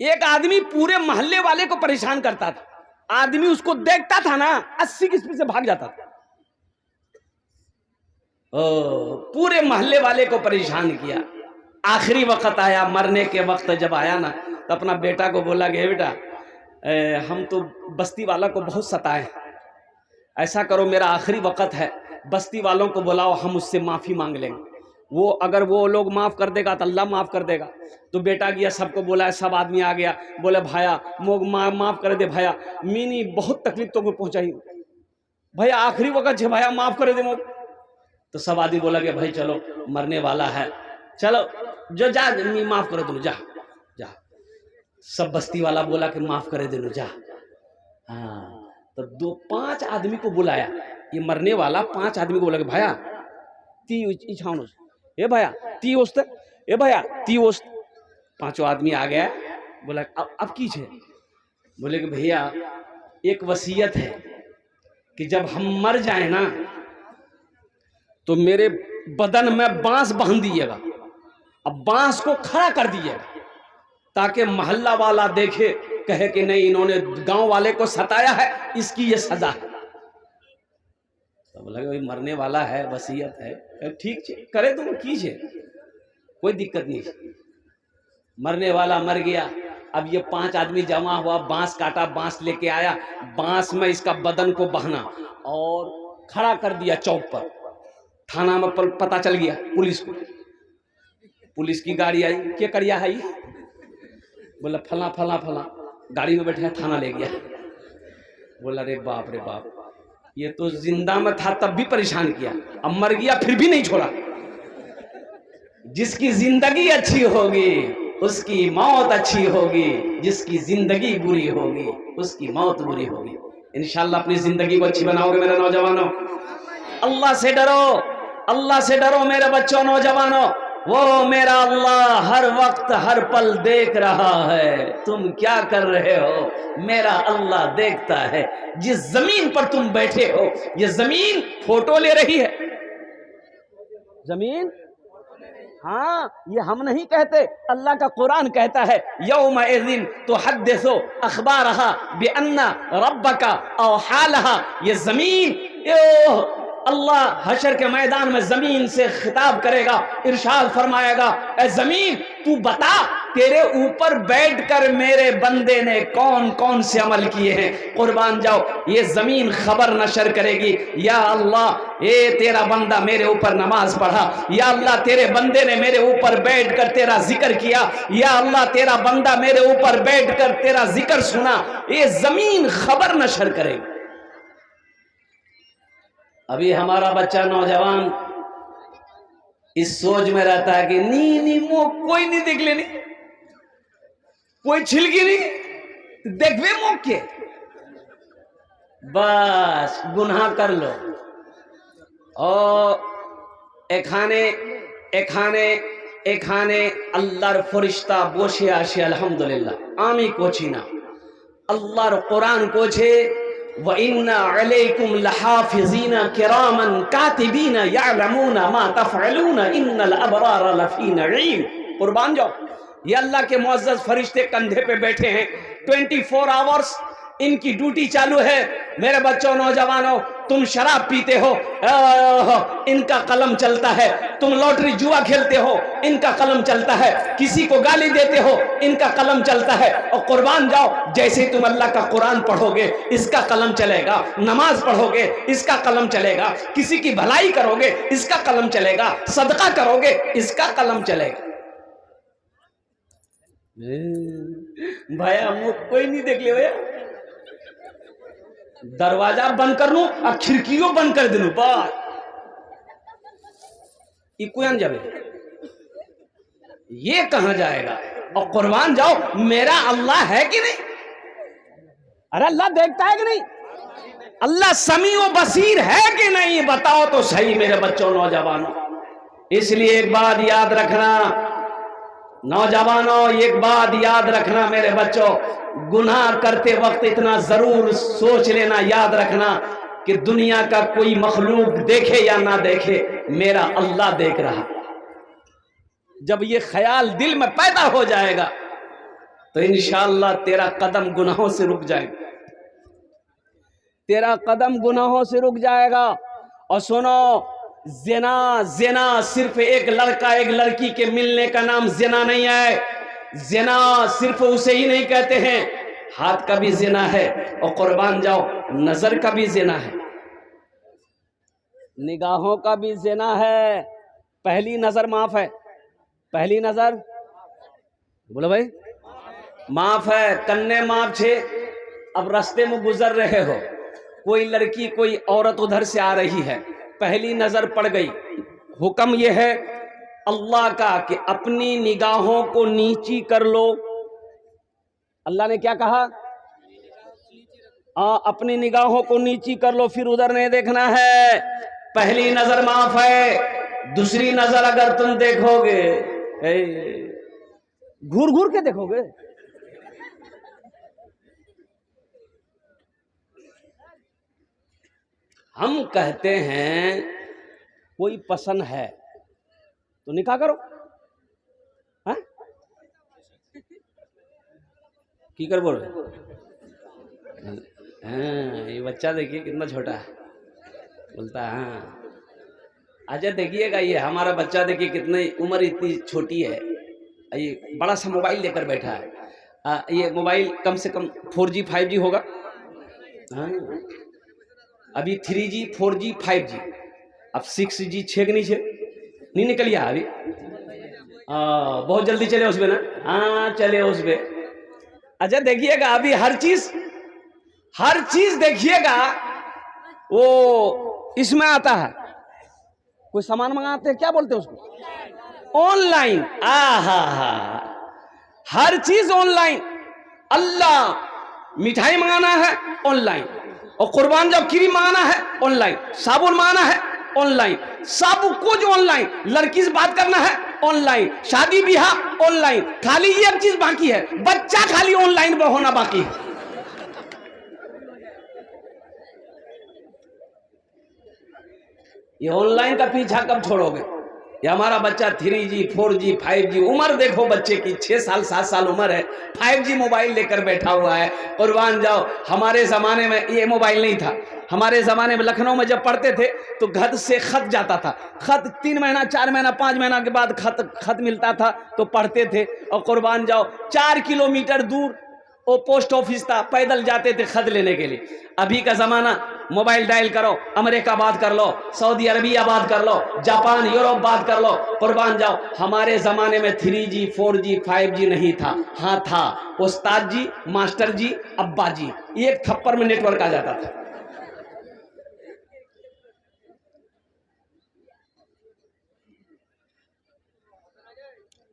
एक आदमी पूरे मोहल्ले वाले को परेशान करता था, आदमी उसको देखता था ना 80 की स्पीड से भाग जाता था। पूरे मोहल्ले वाले को परेशान किया। आखिरी वक्त आया, मरने के वक्त जब आया ना, तो अपना बेटा को बोला कि बेटा हम तो बस्ती वाला को बहुत सताए, ऐसा करो मेरा आखिरी वक्त है, बस्ती वालों को बुलाओ, हम उससे माफ़ी मांग लेंगे, वो अगर वो लोग माफ़ कर देगा तो अल्लाह माफ़ कर देगा। तो बेटा गया, सबको बोला, सब आदमी आ गया, बोले भाया मोग माफ़ कर दे भैया, मीनी बहुत तकलीफ तो को पहुँचाई भैया, आखिरी वक्त है भैया माफ़ कर दे मोग। तो सब आदमी बोला कि भाई चलो मरने वाला है, चलो जो जा माफ़ कर दो, जा जा। सब बस्ती वाला बोला कि माफ़ करे दे जा। हाँ, तो 5 आदमी को बुलाया, ये मरने वाला 5 आदमी को बोला कि भैया ती इछाउनोस, ए भैया ती ओस्त, ए भैया ती ओस्त। 5 आदमी आ गया, बोला अब की छे? बोले कि भैया एक वसीयत है कि जब हम मर जाए ना तो मेरे बदन में बांस बांध दीजिएगा, अब बांस को खड़ा कर दीजिएगा, ताकि मोहल्ला वाला देखे, कहे कि नहीं इन्होंने गांव वाले को सताया है, इसकी ये सजा है। तो बोला भाई मरने वाला है, वसीयत है, ठीक है करे तुम कीजिए, कोई दिक्कत नहीं। मरने वाला मर गया, अब ये 5 आदमी जमा हुआ, बांस काटा, बांस लेके आया, बांस में इसका बदन को बहना और खड़ा कर दिया चौक पर। थाना में पता चल गया पुलिस को, पुलिस की गाड़ी आई, क्या करिया है ये? बोला फला फला फला, गाड़ी में बैठा, थाना ले गया। बोला रे बाप रे बाप, ये तो जिंदा में था तब भी परेशान किया, अब मर गया फिर भी नहीं छोड़ा। जिसकी जिंदगी अच्छी होगी उसकी मौत अच्छी होगी, जिसकी जिंदगी बुरी होगी उसकी मौत बुरी होगी। इंशाल्लाह अपनी जिंदगी को अच्छी बनाओगे मेरे नौजवानों। अल्लाह से डरो, अल्लाह से डरो मेरे बच्चों, नौजवानों। वो मेरा अल्लाह हर वक्त हर पल देख रहा है, तुम क्या कर रहे हो, मेरा अल्लाह देखता है। जिस जमीन पर तुम बैठे हो, ये जमीन फोटो ले रही है, जमीन, हाँ ये हम नहीं कहते, अल्लाह का कुरान कहता है यौमइज़िन तुहद्दिसु अख़बारहा बिअन्ना रब्बका औहालहा। ये जमीन, अल्लाह हशर के मैदान में जमीन से खिताब करेगा, इरशाद फरमाएगा, ए जमीन तू बता तेरे ऊपर बैठकर मेरे बंदे ने कौन कौन से अमल किए हैं। कुर्बान जाओ, ये जमीन खबर नशर करेगी, या अल्लाह ये तेरा बंदा मेरे ऊपर नमाज पढ़ा, या अल्लाह तेरे बंदे ने मेरे ऊपर बैठकर तेरा जिक्र किया, या अल्लाह तेरा बंदा मेरे ऊपर बैठकर तेरा जिक्र सुना। ये जमीन खबर नशर करेगी। अभी हमारा बच्चा नौजवान इस सोच में रहता है कि नी नी मो कोई नहीं देख लेनी, कोई छिलकी नहीं देखवे मौके, बस गुनाह कर लो। और एखाने एखाने एखाने अल्लाहर फरिश्ता बोशे आशे अल्हम्दुलिल्लाह आमी कोची ना अल्लाहर कुरान कोछे व इन्ना अलैकुम लहाफिज़ीना किरामन कातिबीना यअलमूना मा तफ़अलूना इन्नल अबरार लफ़ी नईम। कुर्बान जाओ, ये अल्लाह के मुअज़्ज़ज़ फरिश्ते कंधे पे बैठे हैं, 24 आवर्स इनकी ड्यूटी चालू है। मेरे बच्चों, नौजवानों, तुम शराब पीते हो, इनका कलम चलता है। तुम लॉटरी जुआ खेलते हो, इनका कलम चलता है। किसी को गाली देते हो, इनका कलम चलता है। और कुर्बान जाओ, जैसे तुम अल्लाह का कुरान पढ़ोगे इसका कलम चलेगा, नमाज पढ़ोगे इसका कलम चलेगा, किसी की भलाई करोगे इसका कलम चलेगा, सदका करोगे इसका कलम चलेगा। भाया मुझ कोई नहीं देख ले भैया, दरवाजा बंद कर लूं और खिड़कियों बंद कर दूं, बस जावे, ये कहां जाएगा। और कुर्बान जाओ, मेरा अल्लाह है कि नहीं? अरे अल्लाह देखता है कि नहीं? अल्लाह समी व बसीर है कि नहीं? बताओ तो सही मेरे बच्चों, नौजवानों। इसलिए एक बात याद रखना नौजवानों, एक बात याद रखना मेरे बच्चों, गुनाह करते वक्त इतना जरूर सोच लेना, याद रखना कि दुनिया का कोई मखलूक देखे या ना देखे, मेरा अल्लाह देख रहा। जब ये ख्याल दिल में पैदा हो जाएगा तो इंशाअल्लाह तेरा कदम गुनाहों से रुक जाएगा, तेरा कदम गुनाहों से रुक जाएगा। और सुनो, ज़िना ज़िना सिर्फ एक लड़का एक लड़की के मिलने का नाम ज़िना नहीं है। ज़िना सिर्फ उसे ही नहीं कहते हैं, हाथ का भी ज़िना है, और कुर्बान जाओ नजर का भी ज़िना है, निगाहों का भी ज़िना है। पहली नजर माफ है, पहली नजर बोलो भाई माफ है, कन्ने माफ छे। अब रास्ते में गुजर रहे हो, कोई लड़की कोई औरत उधर से आ रही है, पहली नजर पड़ गई, हुक्म यह है अल्लाह का कि अपनी निगाहों को नीची कर लो। अल्लाह ने क्या कहा? अपनी निगाहों को नीची कर लो, फिर उधर नहीं देखना है। पहली नजर माफ है, दूसरी नजर अगर तुम देखोगे, घूर घूर के देखोगे, हम कहते हैं कोई पसंद है तो निकाह करो, हैं? की कर बोल रहे? हाँ, ये बच्चा देखिए कितना छोटा है, बोलता है हाँ। अच्छा देखिएगा, ये हमारा बच्चा देखिए कितनी उम्र इतनी छोटी है, ये बड़ा सा मोबाइल लेकर बैठा है। ये मोबाइल कम से कम 4G 5G होगा, हाँ? अभी 3G 4G 5G, अब 6G 6 के नीचे नहीं निकल गया अभी। बहुत जल्दी चले उसमें ना, हाँ चले उसमें। अच्छा देखिएगा, अभी हर चीज देखिएगा वो इसमें आता है। कोई सामान मंगाते हैं, क्या बोलते हैं उसको? ऑनलाइन। हर चीज ऑनलाइन। अल्लाह मिठाई मंगाना है ऑनलाइन, और कुर्बान जब क्रीम मंगाना है ऑनलाइन, साबुन मंगाना है ऑनलाइन, सब कुछ ऑनलाइन। लड़की से बात करना है ऑनलाइन, शादी ब्याह ऑनलाइन। खाली एक चीज बाकी है, बच्चा खाली ऑनलाइन पर होना बाकी है। ये ऑनलाइन का पीछा कब छोड़ोगे? ये हमारा बच्चा 3G 4G 5G, उम्र देखो बच्चे की 6 साल 7 साल उम्र है, 5G मोबाइल लेकर बैठा हुआ है। कुर्बान जाओ, हमारे ज़माने में ये मोबाइल नहीं था। हमारे ज़माने में लखनऊ में जब पढ़ते थे तो घर से खत जाता था, खत 3 महीना 4 महीना 5 महीना के बाद खत मिलता था तो पढ़ते थे। और कुर्बान जाओ 4 किलोमीटर दूर वो पोस्ट ऑफिस था, पैदल जाते थे खत लेने के लिए। अभी का ज़माना, मोबाइल डायल करो, अमेरिका बात कर लो, सऊदी अरबिया बात कर लो, जापान यूरोप बात कर लो। कुर्बान जाओ, हमारे ज़माने में 3G 4G 5G नहीं था। हाँ था, उस्ताद जी, मास्टर जी, अब्बा जी, एक थप्पड़ में नेटवर्क आ जाता था।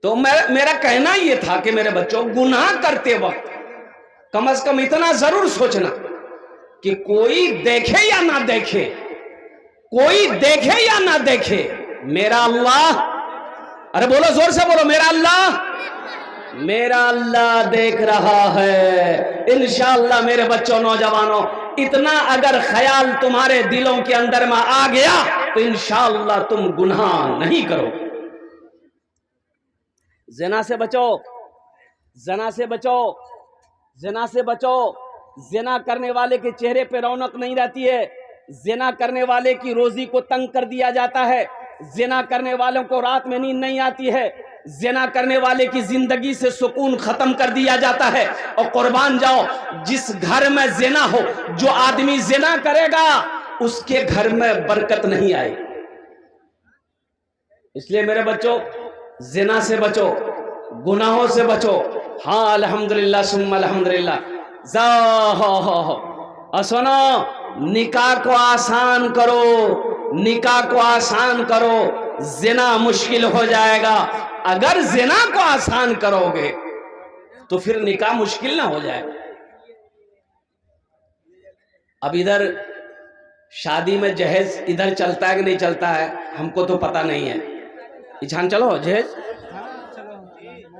तो मेरा कहना यह था कि मेरे बच्चों, गुनाह करते वक्त कम से कम इतना जरूर सोचना कि कोई देखे या ना देखे, कोई देखे या ना देखे, मेरा अल्लाह, अरे बोलो जोर से बोलो, मेरा अल्लाह देख रहा है। इंशाअल्लाह मेरे बच्चों, नौजवानों, इतना अगर ख्याल तुम्हारे दिलों के अंदर में आ गया तो इंशाअल्लाह तुम गुनाह नहीं करो। ज़िना से बचो, ज़िना से बचो, ज़िना से बचो। ज़िना करने वाले के चेहरे पे रौनक नहीं रहती है, ज़िना करने वाले की रोजी को तंग कर दिया जाता है, ज़िना करने वालों को रात में नींद नहीं आती है, ज़िना करने वाले की जिंदगी से सुकून खत्म कर दिया जाता है। और कुर्बान जाओ, जिस घर में ज़िना हो, जो आदमी ज़िना करेगा उसके घर में बरकत नहीं आएगी। इसलिए मेरे बच्चों, ज़िना से बचो, गुनाहों से बचो। हाँ अल्हम्दुलिल्लाह सुम्मा अल्हम्दुलिल्लाह। और सुनो, निकाह को आसान करो, निकाह को आसान करो, ज़िना मुश्किल हो जाएगा। अगर ज़िना को आसान करोगे तो फिर निकाह मुश्किल ना हो जाए। अब इधर शादी में जहेज इधर चलता है कि नहीं चलता है हमको तो पता नहीं है। इछान चलो जहेज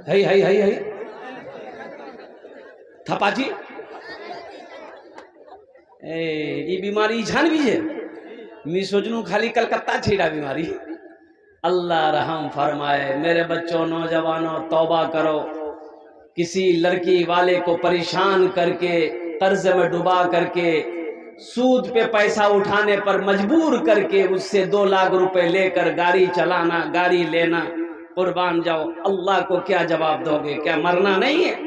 है थपाची ये बीमारी इछान भी है। मी सोचनू खाली कलकत्ता छीड़ा बीमारी। अल्लाह रहम फरमाए। मेरे बच्चों, नौजवानों, तौबा करो किसी लड़की वाले को परेशान करके, कर्ज में डुबा करके, सूद पे पैसा उठाने पर मजबूर करके उससे 2 लाख रुपए लेकर गाड़ी चलाना, गाड़ी लेना, कुर्बान जाओ, अल्लाह को क्या जवाब दोगे? क्या मरना नहीं है?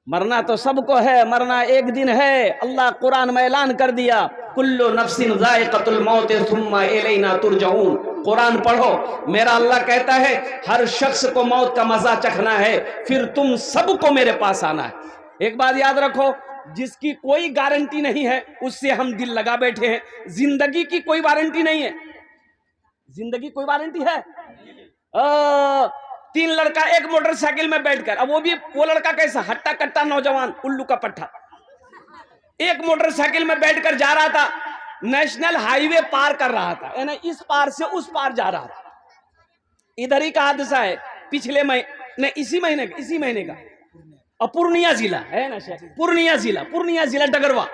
मरना तो सबको है, मरना एक दिन है। अल्लाह कुरान में ऐलान कर दिया, कुल्लु नफ्सिन ज़ाइक़तुल मौत सुम्मा इलैना तुरजऊन। कुरान पढ़ो, मेरा अल्लाह कहता है हर शख्स को मौत का मजा चखना है, फिर तुम सबको मेरे पास आना है। एक बात याद रखो, जिसकी कोई गारंटी नहीं है उससे हम दिल लगा बैठे हैं। जिंदगी की कोई वारंटी नहीं है। जिंदगी कोई वारंटी है? 3 लड़का एक मोटरसाइकिल में बैठकर, अब वो लड़का कैसा, हट्टा कट्टा नौजवान, उल्लू का पट्टा, एक मोटरसाइकिल में बैठकर जा रहा था, नेशनल हाईवे पार कर रहा था, यानी इस पार से उस पार जा रहा था। इधर ही का हादसा है, पिछले महीने, इसी महीने का, और पूर्णिया जिला है ना, पूर्णिया जिला डगरवा,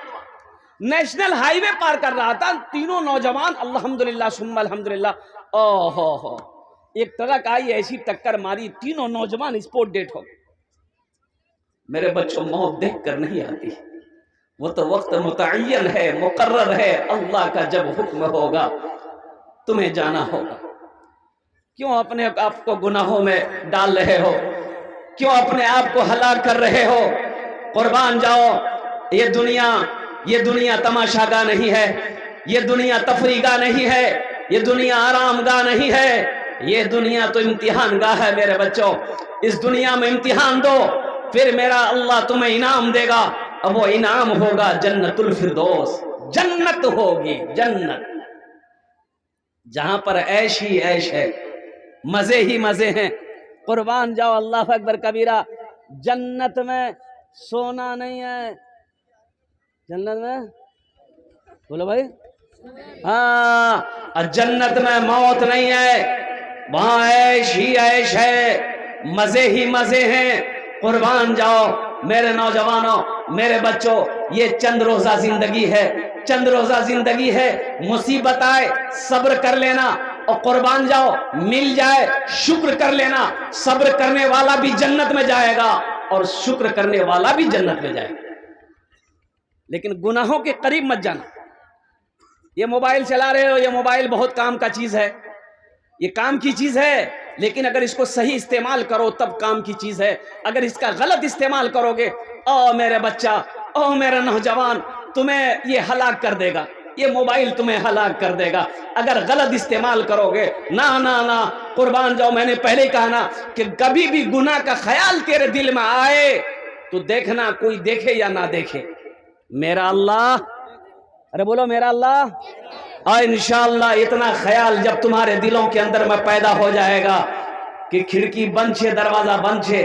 नेशनल हाईवे पार कर रहा था। तीनों नौजवान, अल्हम्दुलिल्लाह सुम्मा अल्हम्दुलिल्लाह, ओहो, एक ट्रक आई, ऐसी टक्कर मारी, तीनों नौजवान स्पॉट डेड हो गए। मेरे बच्चों, मौत देख कर नहीं आती, वो तो वक्त मुतअय्यन है, मुकर्रर है। अल्लाह का जब हुक्म होगा तुम्हें जाना होगा। क्यों अपने आप को गुनाहों में डाल रहे हो? क्यों अपने आप को हलाक कर रहे हो? कुर्बान जाओ। ये दुनिया तमाशागाह नहीं है, ये दुनिया तफरीगाह नहीं है, ये दुनिया आरामगाह नहीं है, ये दुनिया तो इम्तिहान गाह है। मेरे बच्चों, इस दुनिया में इम्तिहान दो, फिर मेरा अल्लाह तुम्हें इनाम देगा, और वो इनाम होगा जन्नतुल फिरदौस। जन्नत होगी, जन्नत, जहां पर ऐश ही ऐश है, मजे ही मजे हैं। कुर्बान जाओ, अल्लाह अकबर कबीरा। जन्नत में सोना नहीं है, जन्नत में, बोलो भाई, हाँ, जन्नत में मौत नहीं है, वहां ऐश ही ऐश है, मजे ही मजे हैं। कुर्बान जाओ मेरे नौजवानों, मेरे बच्चों, ये चंद रोजा जिंदगी है, चंद रोजा जिंदगी है। मुसीबत आए सब्र कर लेना, और कुर्बान जाओ, मिल जाए शुक्र कर लेना। सब्र करने वाला भी जन्नत में जाएगा, और शुक्र करने वाला भी जन्नत में जाएगा। लेकिन गुनाहों के करीब मत जाना। ये मोबाइल चला रहे हो, ये मोबाइल बहुत काम का चीज है, ये काम की चीज है, लेकिन अगर इसको सही इस्तेमाल करो तब काम की चीज है। अगर इसका गलत इस्तेमाल करोगे, ओ मेरे बच्चा, ओ मेरा नौजवान, तुम्हें ये हलाक कर देगा, ये मोबाइल तुम्हें हलाक कर देगा अगर गलत इस्तेमाल करोगे। ना ना ना, कुर्बान जाओ, मैंने पहले कहा ना कि कभी भी गुनाह का ख्याल तेरे दिल में आए तो देखना, कोई देखे या ना देखे, मेरा अल्लाह, अरे बोलो मेरा अल्लाह, और इंशाअल्लाह इतना ख्याल जब तुम्हारे दिलों के अंदर में पैदा हो जाएगा कि खिड़की बंद छे, दरवाजा बंद छे,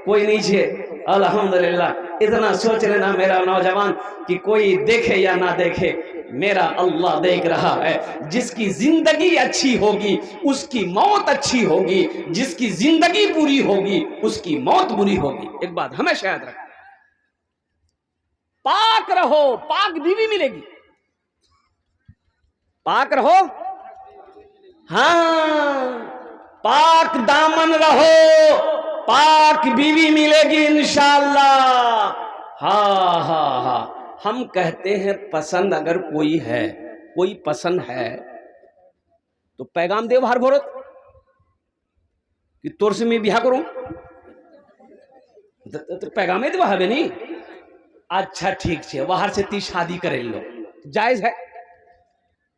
कोई नहीं छे, अल्हम्दुलिल्लाह, इतना सोच लेना मेरा नौजवान कि कोई देखे या ना देखे, मेरा अल्लाह देख रहा है। जिसकी जिंदगी अच्छी होगी उसकी मौत अच्छी होगी, जिसकी जिंदगी बुरी होगी उसकी मौत बुरी होगी। एक बात हमेशा याद रखना, पाक रहो, पाक बीवी मिलेगी, पाक रहो, हाँ, पाक दामन रहो, पाक बीवी मिलेगी इंशाअल्लाह। हाँ हाँ हाँ, हम कहते हैं पसंद अगर कोई है, कोई पसंद है तो पैगाम दे बाहर भरत कि तोर से मैं ब्याह करूं, तो पैगाम दे बाहर नहीं। अच्छा ठीक है, बाहर से ती शादी करे लो, जायज है।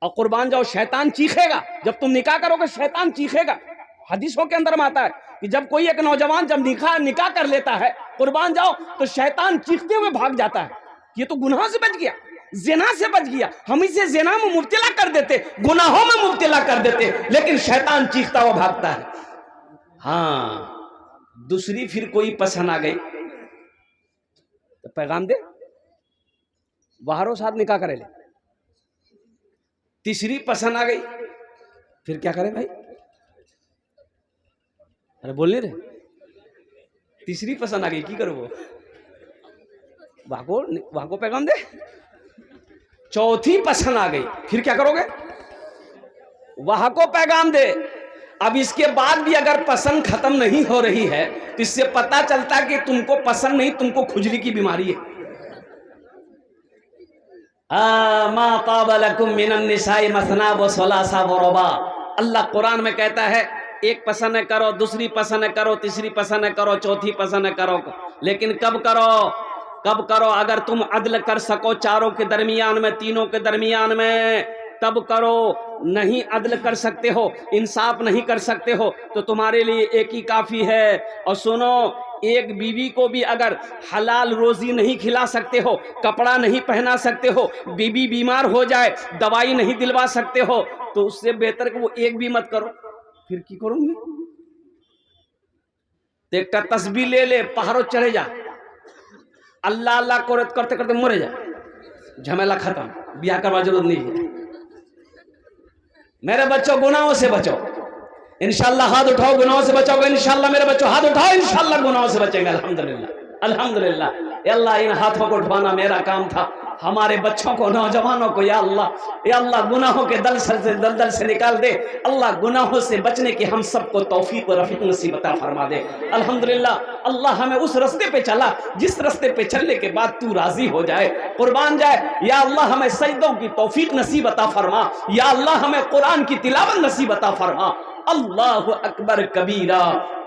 और कुर्बान जाओ, शैतान चीखेगा जब तुम निकाह करोगे, शैतान चीखेगा। हदीसों के अंदर में आता है कि जब कोई एक नौजवान जब निकाह कर लेता है, कुर्बान जाओ, तो शैतान चीखते हुए भाग जाता है। ये तो गुनाह से बच गया, ज़िना से बच गया। हम इसे ज़िना में मुब्तला कर देते, गुनाहों में मुब्तला कर देते, लेकिन शैतान चीखता हुआ भागता है। हाँ, दूसरी फिर कोई पसंद आ गई तो पैगाम दे, बाहरों साथ निकाह करे ले। तीसरी पसंद आ गई, फिर क्या करें भाई? अरे बोल नहीं रहे, तीसरी पसंद आ गई, की करो? वहां को पैगाम दे। चौथी पसंद आ गई, फिर क्या करोगे? वहां को पैगाम दे। अब इसके बाद भी अगर पसंद खत्म नहीं हो रही है तो इससे पता चलता कि तुमको पसंद नहीं, तुमको खुजली की बीमारी है। मा ताबा लकुम मिनन निसाई मसना व सलासा व रुबा। अल्लाह कुरान में कहता है एक पसंद करो, दूसरी पसंद करो, तीसरी पसंद करो, चौथी पसंद करो, लेकिन कब करो? कब करो? अगर तुम अदल कर सको चारों के दरमियान में, तीनों के दरमियान में, तब करो। नहीं अदल कर सकते हो, इंसाफ नहीं कर सकते हो, तो तुम्हारे लिए एक ही काफ़ी है। और सुनो, एक बीवी को भी अगर हलाल रोजी नहीं खिला सकते हो, कपड़ा नहीं पहना सकते हो, बीवी बीमार हो जाए दवाई नहीं दिलवा सकते हो, तो उससे बेहतर कि वो एक भी मत करो। फिर की करूंगी? एक तस्बीह ले ले, पहाड़ों चढ़े जा, अल्लाह अल्लाह करते करते मरे जा, झमेला खत्म, ब्याह करवा जरूरत नहीं है। मेरे बच्चों गुनाहों से बचो, इंशाल्लाह हाथ उठाओ, गुनाहों से बचोगे इंशाल्लाह। मेरे बच्चों हाथ उठाओ, इंशाल्लाह गुनाहों से बचेंगे। अल्हम्दुलिल्लाह अल्हम्दुलिल्लाह। या अल्लाह इन हाथों को उठवाना मेरा काम था, हमारे बच्चों को, नौजवानों को या अल्लाह गुनाहों के दलदल से निकाल दे। अल्लाह गुनाहों से बचने की हम सबको तौफीक और रफ़ीक नसीब अता फरमा दे। अल्हम्दुलिल्लाह। अल्लाह हमें उस रास्ते पे चला जिस रास्ते पे चलने के बाद तू राजी हो जाए, कुर्बान जाए। या अल्लाह हमें सजदों की तौफीक नसीब अता फरमा। या अल्लाह हमें कुरान की तिलावत नसीब अता फरमा। अल्लाहु अकबर कबीरा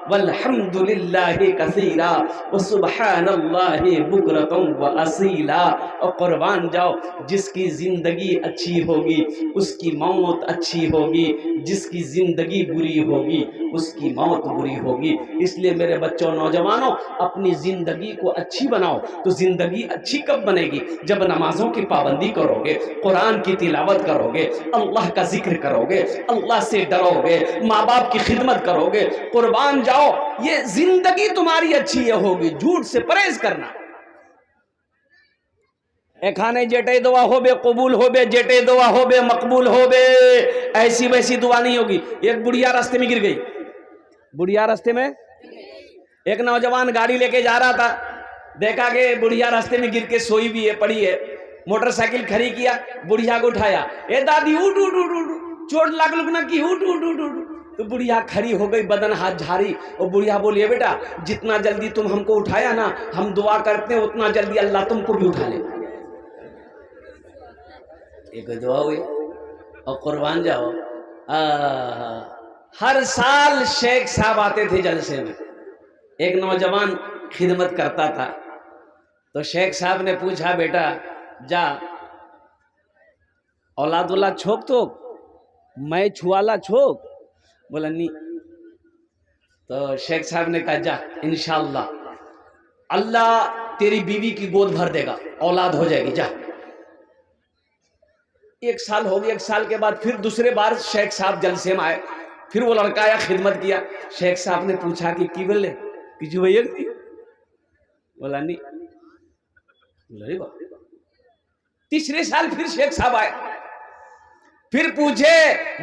वल्हम्दुलिल्लाहि कसीरा व सुब्हानल्लाहि बुकरतम व असीला। और कुर्बान जाओ, जिसकी जिंदगी अच्छी होगी उसकी मौत अच्छी होगी, जिसकी जिंदगी बुरी होगी उसकी मौत बुरी होगी। इसलिए मेरे बच्चों, नौजवानों, अपनी जिंदगी को अच्छी बनाओ। तो जिंदगी अच्छी कब बनेगी? जब नमाजों की पाबंदी करोगे, कुरान की तिलावत करोगे, अल्लाह का जिक्र करोगे, अल्लाह से डरोगे, माँ बाप की खिदमत करोगे। कुर्बान जाओ, ये जिंदगी तुम्हारी अच्छी होगी। झूठ से परहेज करना। ए खाने जेटे दुआ हो बे कबूल हो बे, जेटे दुआ हो बे मकबूल हो बे, ऐसी वैसी दुआ नहीं होगी। एक बुढ़िया रास्ते में गिर गई, बुढ़िया रास्ते में, एक नौजवान गाड़ी लेके जा रहा था, देखा कि बुढ़िया रास्ते में गिर के सोई भी है, पड़ी है। मोटरसाइकिल खड़ी किया, बुढ़िया को उठाया, ए दादी उठ उठ उठ उठ, चोट लाग लुक ना की, उठ उठ उठ उठ। तो बुढ़िया खड़ी हो गई, बदन हाथ झाड़ी, और बुढ़िया बोली, बेटा जितना जल्दी तुम हमको उठाया ना, हम दुआ करते हैं उतना जल्दी अल्लाह तुमको भी उठा ले। एक दुआ हुई। और कुर्बान जाओ, हर साल शेख साहब आते थे जलसे में। एक नौजवान खिदमत करता था, तो शेख साहब ने पूछा, बेटा जा औलाद औलाद छोक तो मैं छुआला छोक। बोला नहीं। तो शेख साहब ने कहा, जा इंशाअल्लाह अल्लाह तेरी बीवी की गोद भर देगा, औलाद हो जाएगी, जा। एक साल हो गया, एक साल के बाद फिर दूसरे बार शेख साहब जलसे में आए, फिर वो लड़का आया, खिदमत किया। शेख साहब ने पूछा कि बोले कि भैया, बोला नहीं। तीसरे साल फिर शेख साहब आए, फिर पूछे,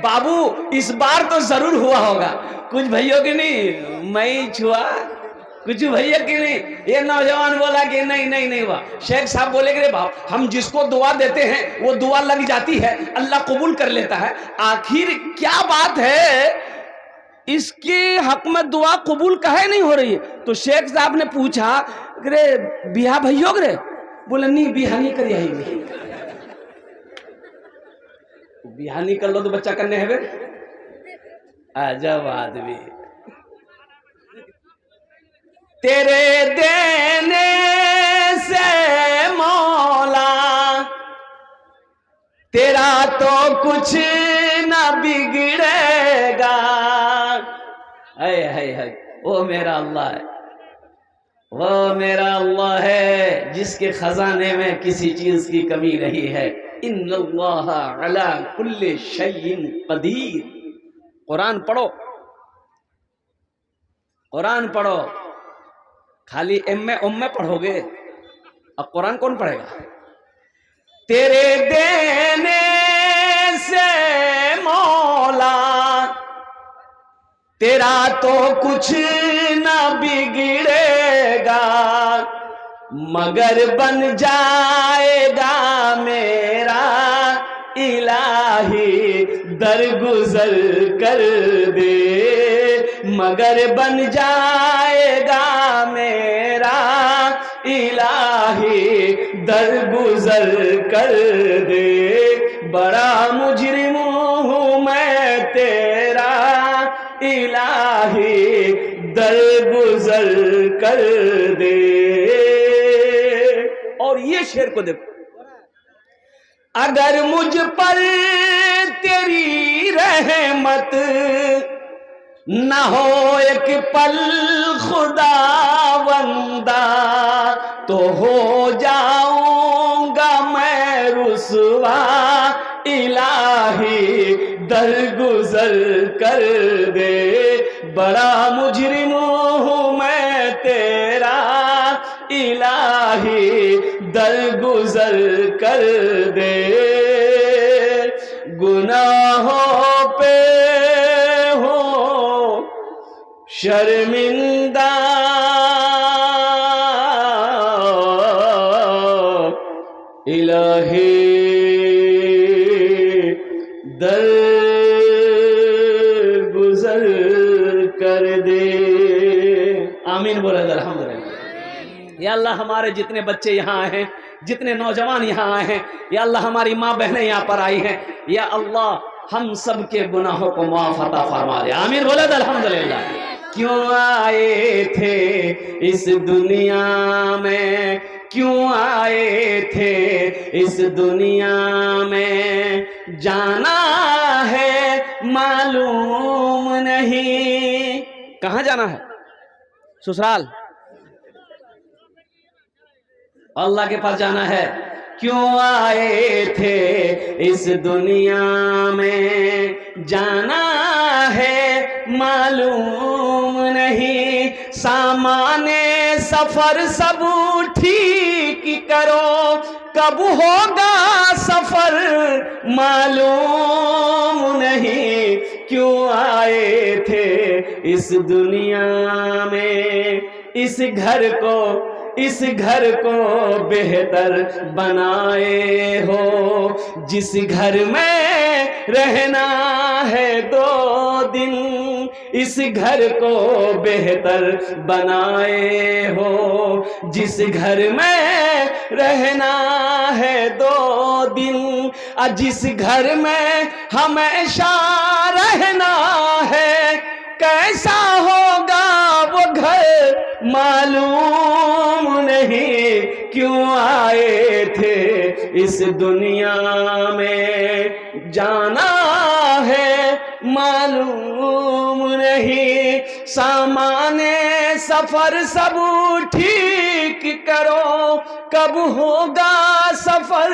बाबू इस बार तो जरूर हुआ होगा, कुछ भैया की नहीं, मैं ही छुआ, कुछ भैया की नहीं। ये नौजवान बोला कि नहीं नहीं नहीं हुआ। शेख साहब बोले कि रे बाप, हम जिसको दुआ देते हैं वो दुआ लग जाती है, अल्लाह कबूल कर लेता है। आखिर क्या बात है, इसके हक में दुआ कबूल काहे नहीं हो रही है? तो शेख साहब ने पूछा, रे बिहा भैया रे? बोले नहीं, बिहा नहीं कर, यही बिहा नहीं कर लो तो बच्चा करने है। अजब आदमी, तेरे देने से मौला तेरा तो कुछ ना बिगड़ेगा। है वो मेरा अल्लाह है, वो मेरा अल्लाह है जिसके खजाने में किसी चीज की कमी नहीं है। इन्नल्लाह अला कुल्ली शैइन कदीर। कुरान पढ़ो, कुरान पढ़ो। खाली एम पढ़ोगे, अब कुरान कौन पढ़ेगा? तेरे देने से मौला तेरा तो कुछ ना बिगड़ेगा, मगर बन जाएगा मेरा इलाही दरगुजर कर दे, मगर बन जाएगा मेरा इलाही दरगुजर कर दे। बड़ा मुजरिम हूँ मैं तेरा इलाही दरगुजर कर दे। और ये शेर को देखो, अगर मुझ पर तेरी रहमत न हो एक पल खुदावंदा, तो हो जाऊंगा मैं रुसवा इलाही दरगुजर कर दे। बड़ा मुजरिम हूँ मैं तेरा इलाही दरगुजर कर दे। गुनाहों पे हो शर्मिंदा, इलाही दरगुजर कर दे। आमीन बोले अल्हम्दुलिल्लाह। या अल्लाह हमारे जितने बच्चे यहाँ आए हैं, जितने नौजवान यहाँ आए हैं, या अल्लाह हमारी माँ बहनें यहाँ पर आई हैं, या अल्लाह हम सब के गुनाहों को माफ अता फरमा दे। आमीन बोले अल्हम्दुलिल्लाह। क्यों आए थे इस दुनिया में, क्यों आए थे इस दुनिया में, जाना है मालूम नहीं। कहाँ जाना है? ससुराल, अल्लाह के पास जाना है। क्यों आए थे इस दुनिया में, जाना है मालूम नहीं। सामाने सफर सब ठीक करो, कब होगा सफर मालूम नहीं। क्यों आए थे इस दुनिया में, इस घर को बेहतर बनाए हो। जिस घर में रहना है 2 दिन, इस घर को बेहतर बनाए हो। जिस घर में रहना है 2 दिन, जिस घर में हमेशा रहना है, कैसा होगा वो घर मालूम नहीं। क्यों आए थे इस दुनिया में, जाना है मालूम नहीं। सामाने सफर सब ठीक करो, कब होगा सफर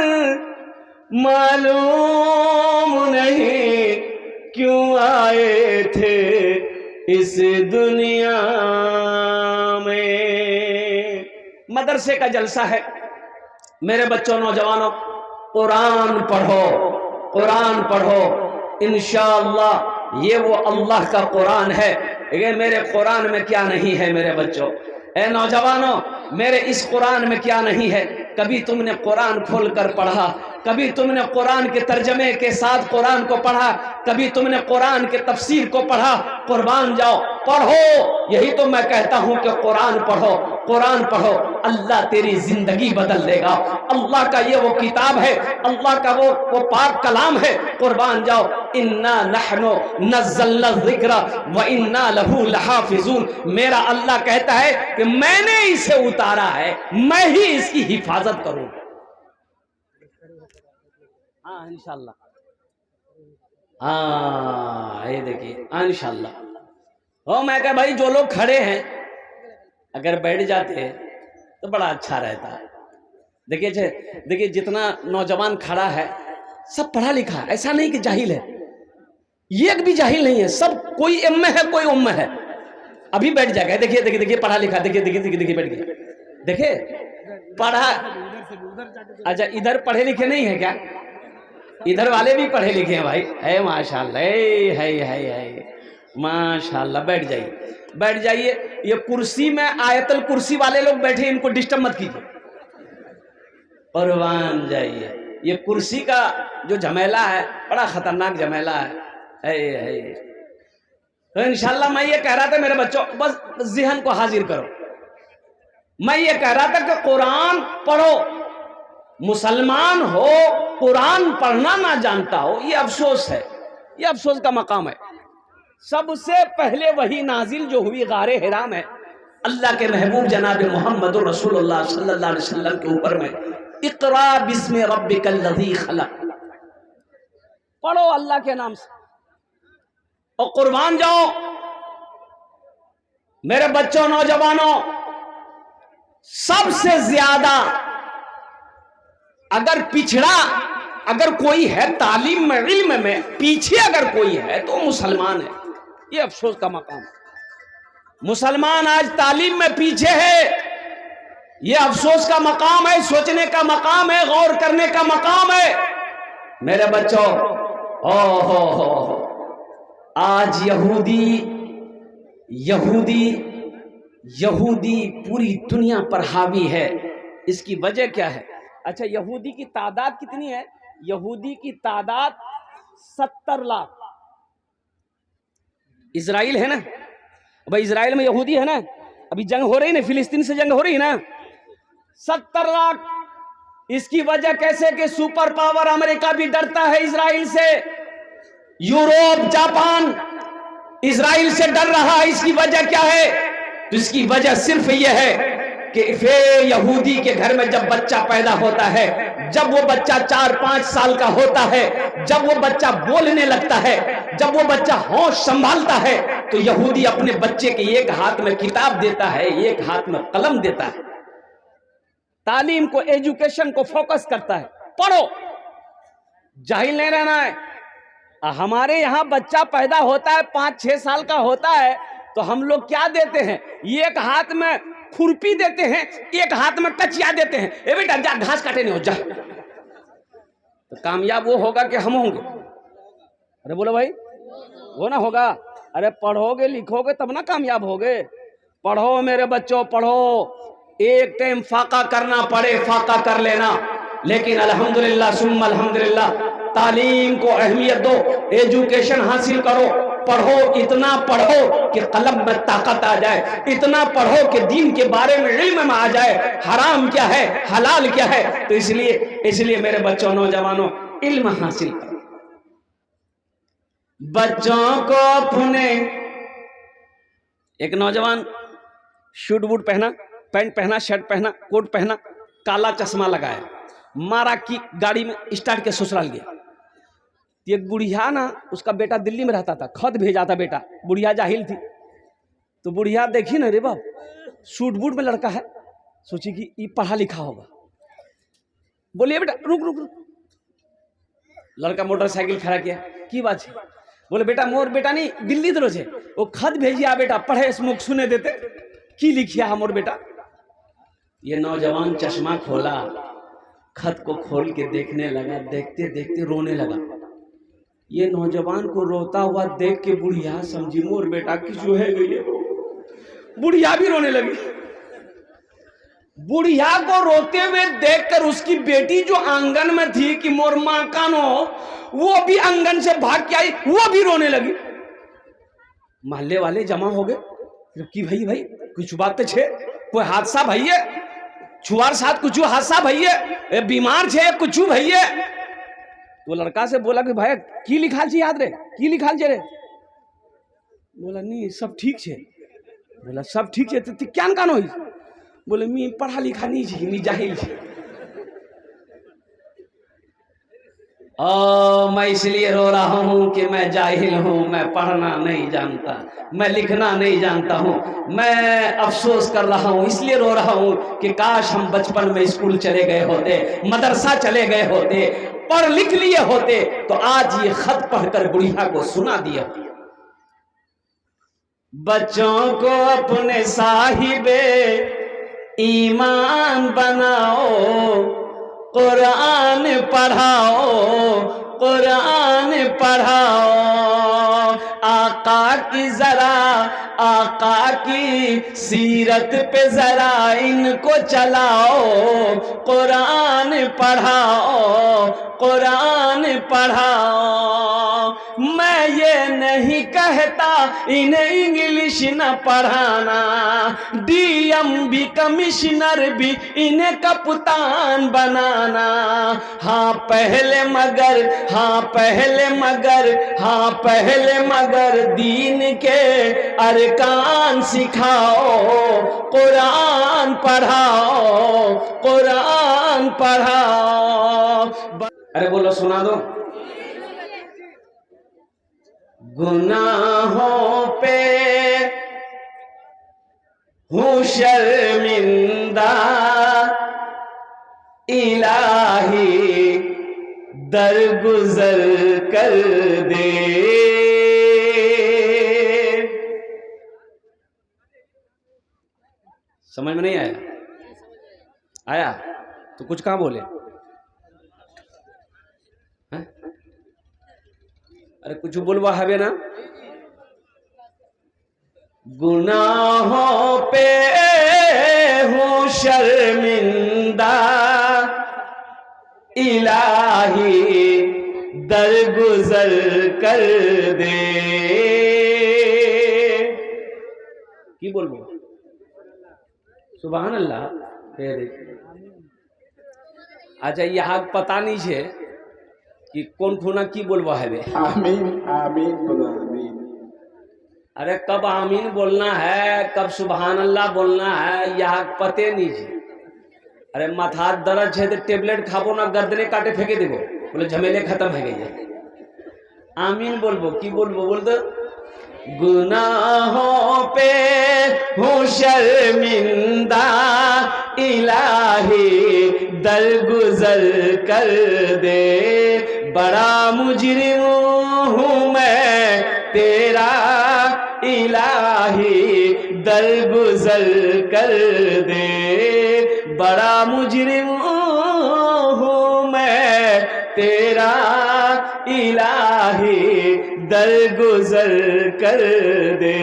मालूम नहीं। क्यों आए थे इस दुनिया में। मदरसे का जलसा है। मेरे बच्चों, नौजवानों, कुरान पढ़ो, कुरान पढ़ो। इंशाअल्लाह ये वो अल्लाह का कुरान है। ये मेरे कुरान में क्या नहीं है मेरे बच्चों? ए नौजवानों, मेरे इस कुरान में क्या नहीं है? कभी तुमने कुरान खोल कर पढ़ा? कभी तुमने कुरान के तर्जमे के साथ कुरान को पढ़ा? कभी तुमने कुरान के तफसीर को पढ़ा? कुर्बान जाओ, पढ़ो। यही तो मैं कहता हूं कि कुरान पढ़ो, कुरान पढ़ो। अल्लाह तेरी जिंदगी बदल देगा। अल्लाह का ये वो किताब है, अल्लाह का वो पाक कलाम है। कुर्बान जाओ। इन्ना नहनु नज़्ज़लना ज़िक्रा व इन्ना लहू लहाफ़िज़ून। मेरा अल्लाह कहता है कि मैंने इसे उतारा है, मैं ही इसकी हिफाजत करूंगा। हाँ इंशाअल्लाह। हाँ ये देखिए इंशाअल्लाह। ओ मैं कह भाई, जो लोग खड़े हैं अगर बैठ जाते हैं तो बड़ा अच्छा रहता है। देखिए जितना नौजवान खड़ा है सब पढ़ा लिखा, ऐसा नहीं कि जाहिल है। ये एक भी जाहिल नहीं है, सब कोई एम है कोई उम्म है। अभी बैठ जाएगा। देखिए पढ़ा लिखा। देखिए बैठ गया। देखिए पढ़ा। अच्छा इधर पढ़े लिखे नहीं है क्या? इधर वाले भी पढ़े लिखे हैं भाई। है माशाल्लाह, है माशाल्लाह। बैठ जाइए। ये कुर्सी में आयतल कुर्सी वाले लोग बैठे, इनको डिस्टर्ब मत कीजिए। कुर्बान जाइए। ये कुर्सी का जो झमेला है बड़ा खतरनाक झमेला है। तो इंशाल्लाह मैं ये कह रहा था मेरे बच्चों, बस ज़हन को हाजिर करो, मैं ये कह रहा था कि कुरान पढ़ो। मुसलमान हो कुरान पढ़ना ना जानता हो, ये अफसोस है, ये अफसोस का मकाम है। सबसे पहले वही नाजिल जो हुई गारे हिरा में अल्लाह के महबूब जनाब मोहम्मद रसूलुल्लाह सल्लल्लाहु अलैहि वसल्लम के ऊपर में, इक़रा बिस्मि रब्बिकल लज़ी खलक़, पढ़ो अल्लाह के नाम से और कुर्बान जाओ। मेरे बच्चों, नौजवानों, सबसे ज्यादा अगर पिछड़ा अगर कोई है तालीम में, इल्म में पीछे अगर कोई है तो मुसलमान है। ये अफसोस का मकाम है, मुसलमान आज तालीम में पीछे है। ये अफसोस का मकाम है, सोचने का मकाम है, गौर करने का मकाम है। मेरे बच्चों, हो आज यहूदी पूरी दुनिया पर हावी है। इसकी वजह क्या है? अच्छा, यहूदी की तादाद कितनी है? यहूदी की तादाद 70 लाख। इजराइल है ना, भाई इजराइल में यहूदी है ना, अभी जंग हो रही ना, फिलिस्तीन से जंग हो रही ना, 70 लाख। इसकी वजह कैसे कि सुपर पावर अमेरिका भी डरता है इजराइल से, यूरोप, जापान इजराइल से डर रहा है। इसकी वजह क्या है? तो इसकी वजह सिर्फ यह है कि यहूदी के घर में जब बच्चा पैदा होता है, जब वो बच्चा 4-5 साल का होता है, जब वो बच्चा बोलने लगता है, जब वो बच्चा होश संभालता है, तो यहूदी अपने बच्चे के एक हाथ में किताब देता है, एक हाथ में कलम देता है। तालीम को, एजुकेशन को फोकस करता है, पढ़ो, जाहिल नहीं रहना है। हमारे यहां बच्चा पैदा होता है 5-6 साल का होता है, तो हम लोग क्या देते हैं? एक हाथ में खुरपी देते हैं, एक हाथ में कचिया देते हैं, ए बेटा जा घास काटे नहीं हो जा। तो कामयाब वो होगा कि हम होंगे? अरे बोलो भाई, वो ना होगा। अरे पढ़ोगे लिखोगे तब ना कामयाब होगे। पढ़ो मेरे बच्चों, पढ़ो। एक टाइम फाका करना पड़े फाका कर लेना, लेकिन अल्हम्दुलिल्लाह सुम्मा अल्हम्दुलिल्लाह तालीम को अहमियत दो, एजुकेशन हासिल करो, पढ़ो, इतना पढ़ो कि कलम में ताकत आ जाए, इतना पढ़ो कि दीन के बारे में इल्म में आ जाए, हराम क्या है हलाल क्या है। तो इसलिए मेरे बच्चों, नौजवानों, इल्म हासिल करो। बच्चों को अपने, एक नौजवान शूट बूट पहना, पैंट पहना, शर्ट पहना, कोट पहना, काला चश्मा लगाया, मारा की गाड़ी में स्टार्ट के ससुराल गया। एक बुढ़िया ना, उसका बेटा दिल्ली में रहता था, खत भेजा था बेटा, बुढ़िया जाहिल थी, तो बुढ़िया देखी ना, रे बाप सूट बूट में लड़का है, सोची कि ये पढ़ा लिखा होगा, बोलिए बेटा रुक रुक रुक। लड़का मोटरसाइकिल खड़ा किया, की बात है? बोले बेटा मोर बेटा नहीं दिल्ली दरो छे, वो खत भेजिया बेटा, पढ़े स्मुख सुने देते, की लिखिया हमोर बेटा। ये नौजवान चश्मा खोला, खत को खोल के देखने लगा, देखते देखते रोने लगा। ये नौजवान को रोता हुआ देख के बुढ़िया समझी मोर बेटा किसु है गई, बुढ़िया भी रोने लगी। बुढ़िया को रोते हुए देखकर उसकी बेटी जो आंगन में थी कि मोर मां कानो, वो भी आंगन से भाग के आई, वो भी रोने लगी। मोहल्ले वाले जमा हो गए कि भाई कुछ बात छे, कोई हादसा भैया, छुआर साथ कुछ हादसा भैया, बीमार छे कुछ भैया। तो लड़का से बोला कि भाई की लिखाल छे, याद रे की लिखाल छे रे? बोला नहीं सब ठीक छे। बोला सब ठीक छे तो क्या कान होई? बोले मी पढ़ा लिखा नहीं छे, मी जाहिल छे। मैं इसलिए रो रहा हूं कि मैं जाहिल हूं, मैं पढ़ना नहीं जानता, मैं लिखना नहीं जानता हूं। मैं अफसोस कर रहा हूं, इसलिए रो रहा हूं कि काश हम बचपन में स्कूल चले गए होते, मदरसा चले गए होते, पढ़ लिख लिए होते, तो आज ये खत पढ़कर बुढ़िया को सुना दिया। बच्चों को अपने साहिबे ईमान बनाओ, कुरान पढ़ाओ, कुरान पढ़ाओ। आका की जरा, आका की सीरत पे जरा इनको चलाओ, कुरान पढ़ाओ, कुरान पढ़ाओ। मैं ये नहीं कहता इन्हें इंग्लिश न पढ़ाना, डीएम कमिश्नर भी इन्हें कप्तान बनाना। हाँ पहले मगर, हाँ पहले मगर, हाँ पहले मगर दीन के अरकान सिखाओ, कुरान पढ़ाओ, कुरान पढ़ाओ। अरे बोलो सुना दो। गुनाहों पे हूँ शर्मिंदा, इलाही दरगुजर कर दे। समझ में नहीं आया? आया तो कुछ कहाँ बोले? है? अरे कुछ बोलवा है ना। गुनाहों पे हूँ शर्मिंदा, इलाही दरगुजर कर दे। की बोलबो? सुभान अल्लाह। अच्छा यहाँ पता नहीं है कि कौन खुना की बोलवा है बे? आमीन आमीन बोलो आमीन। अरे कब आमीन बोलना है, कब सुभान अल्लाह बोलना है, यहाँ पते नहीं है। अरे माथा दर्द है तो टेबलेट खाबो ना, गर्दने काटे फेंके देबो, बोले झमेले खत्म है गई। आमीन बोलबो की बोलबो? बोल दो। गुनाहों पे हूँ शर्मिंदा, इलाही दरगुजर कर दे। बड़ा मुजरिम हूँ मैं तेरा, इलाही दरगुजर कर दे। बड़ा मुजरिम हूँ मैं तेरा, इलाही दरगुजर कर दे।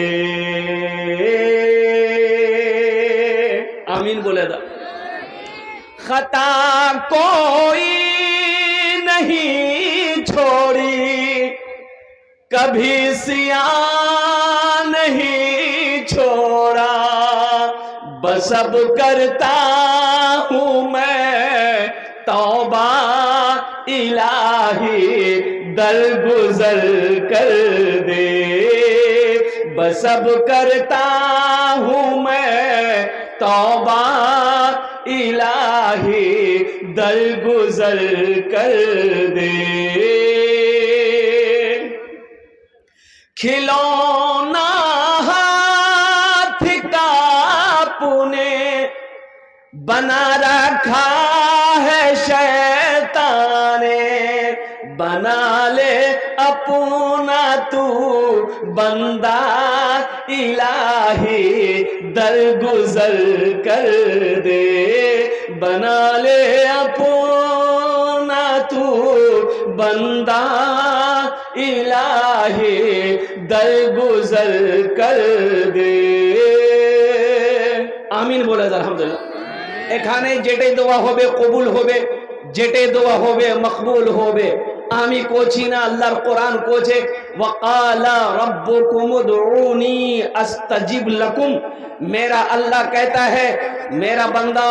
आमीन बोले था। खता कोई नहीं छोड़ी, कभी सिया नहीं छोड़ा, बस अब करता हूँ मैं तौबा, इलाही दरगुजर कर दे। बस अब करता हूँ मैं तौबा, इलाही दरगुजर कर दे। खिलौना हाथ का पुने बना रखा है शैताने, बना ले अपना तू बंदा, इलाही दरगुजर कर दे। बना ले अपना तू बंदा, इलाही दरगुजर कर दे। आमीन बोला अल्हम्दुलिल्लाह। एखाने जेटे दुआ होबे कबूल होबे, जेटे दुआ होबे मकबूल होबे। आमी कोची ना अल्लाह कुरान कोचे, वक़ाला रब्बुकुम उदऊनी अस्तजिब लकुम। मेरा अल्लाह कहता है, मेरा बंदा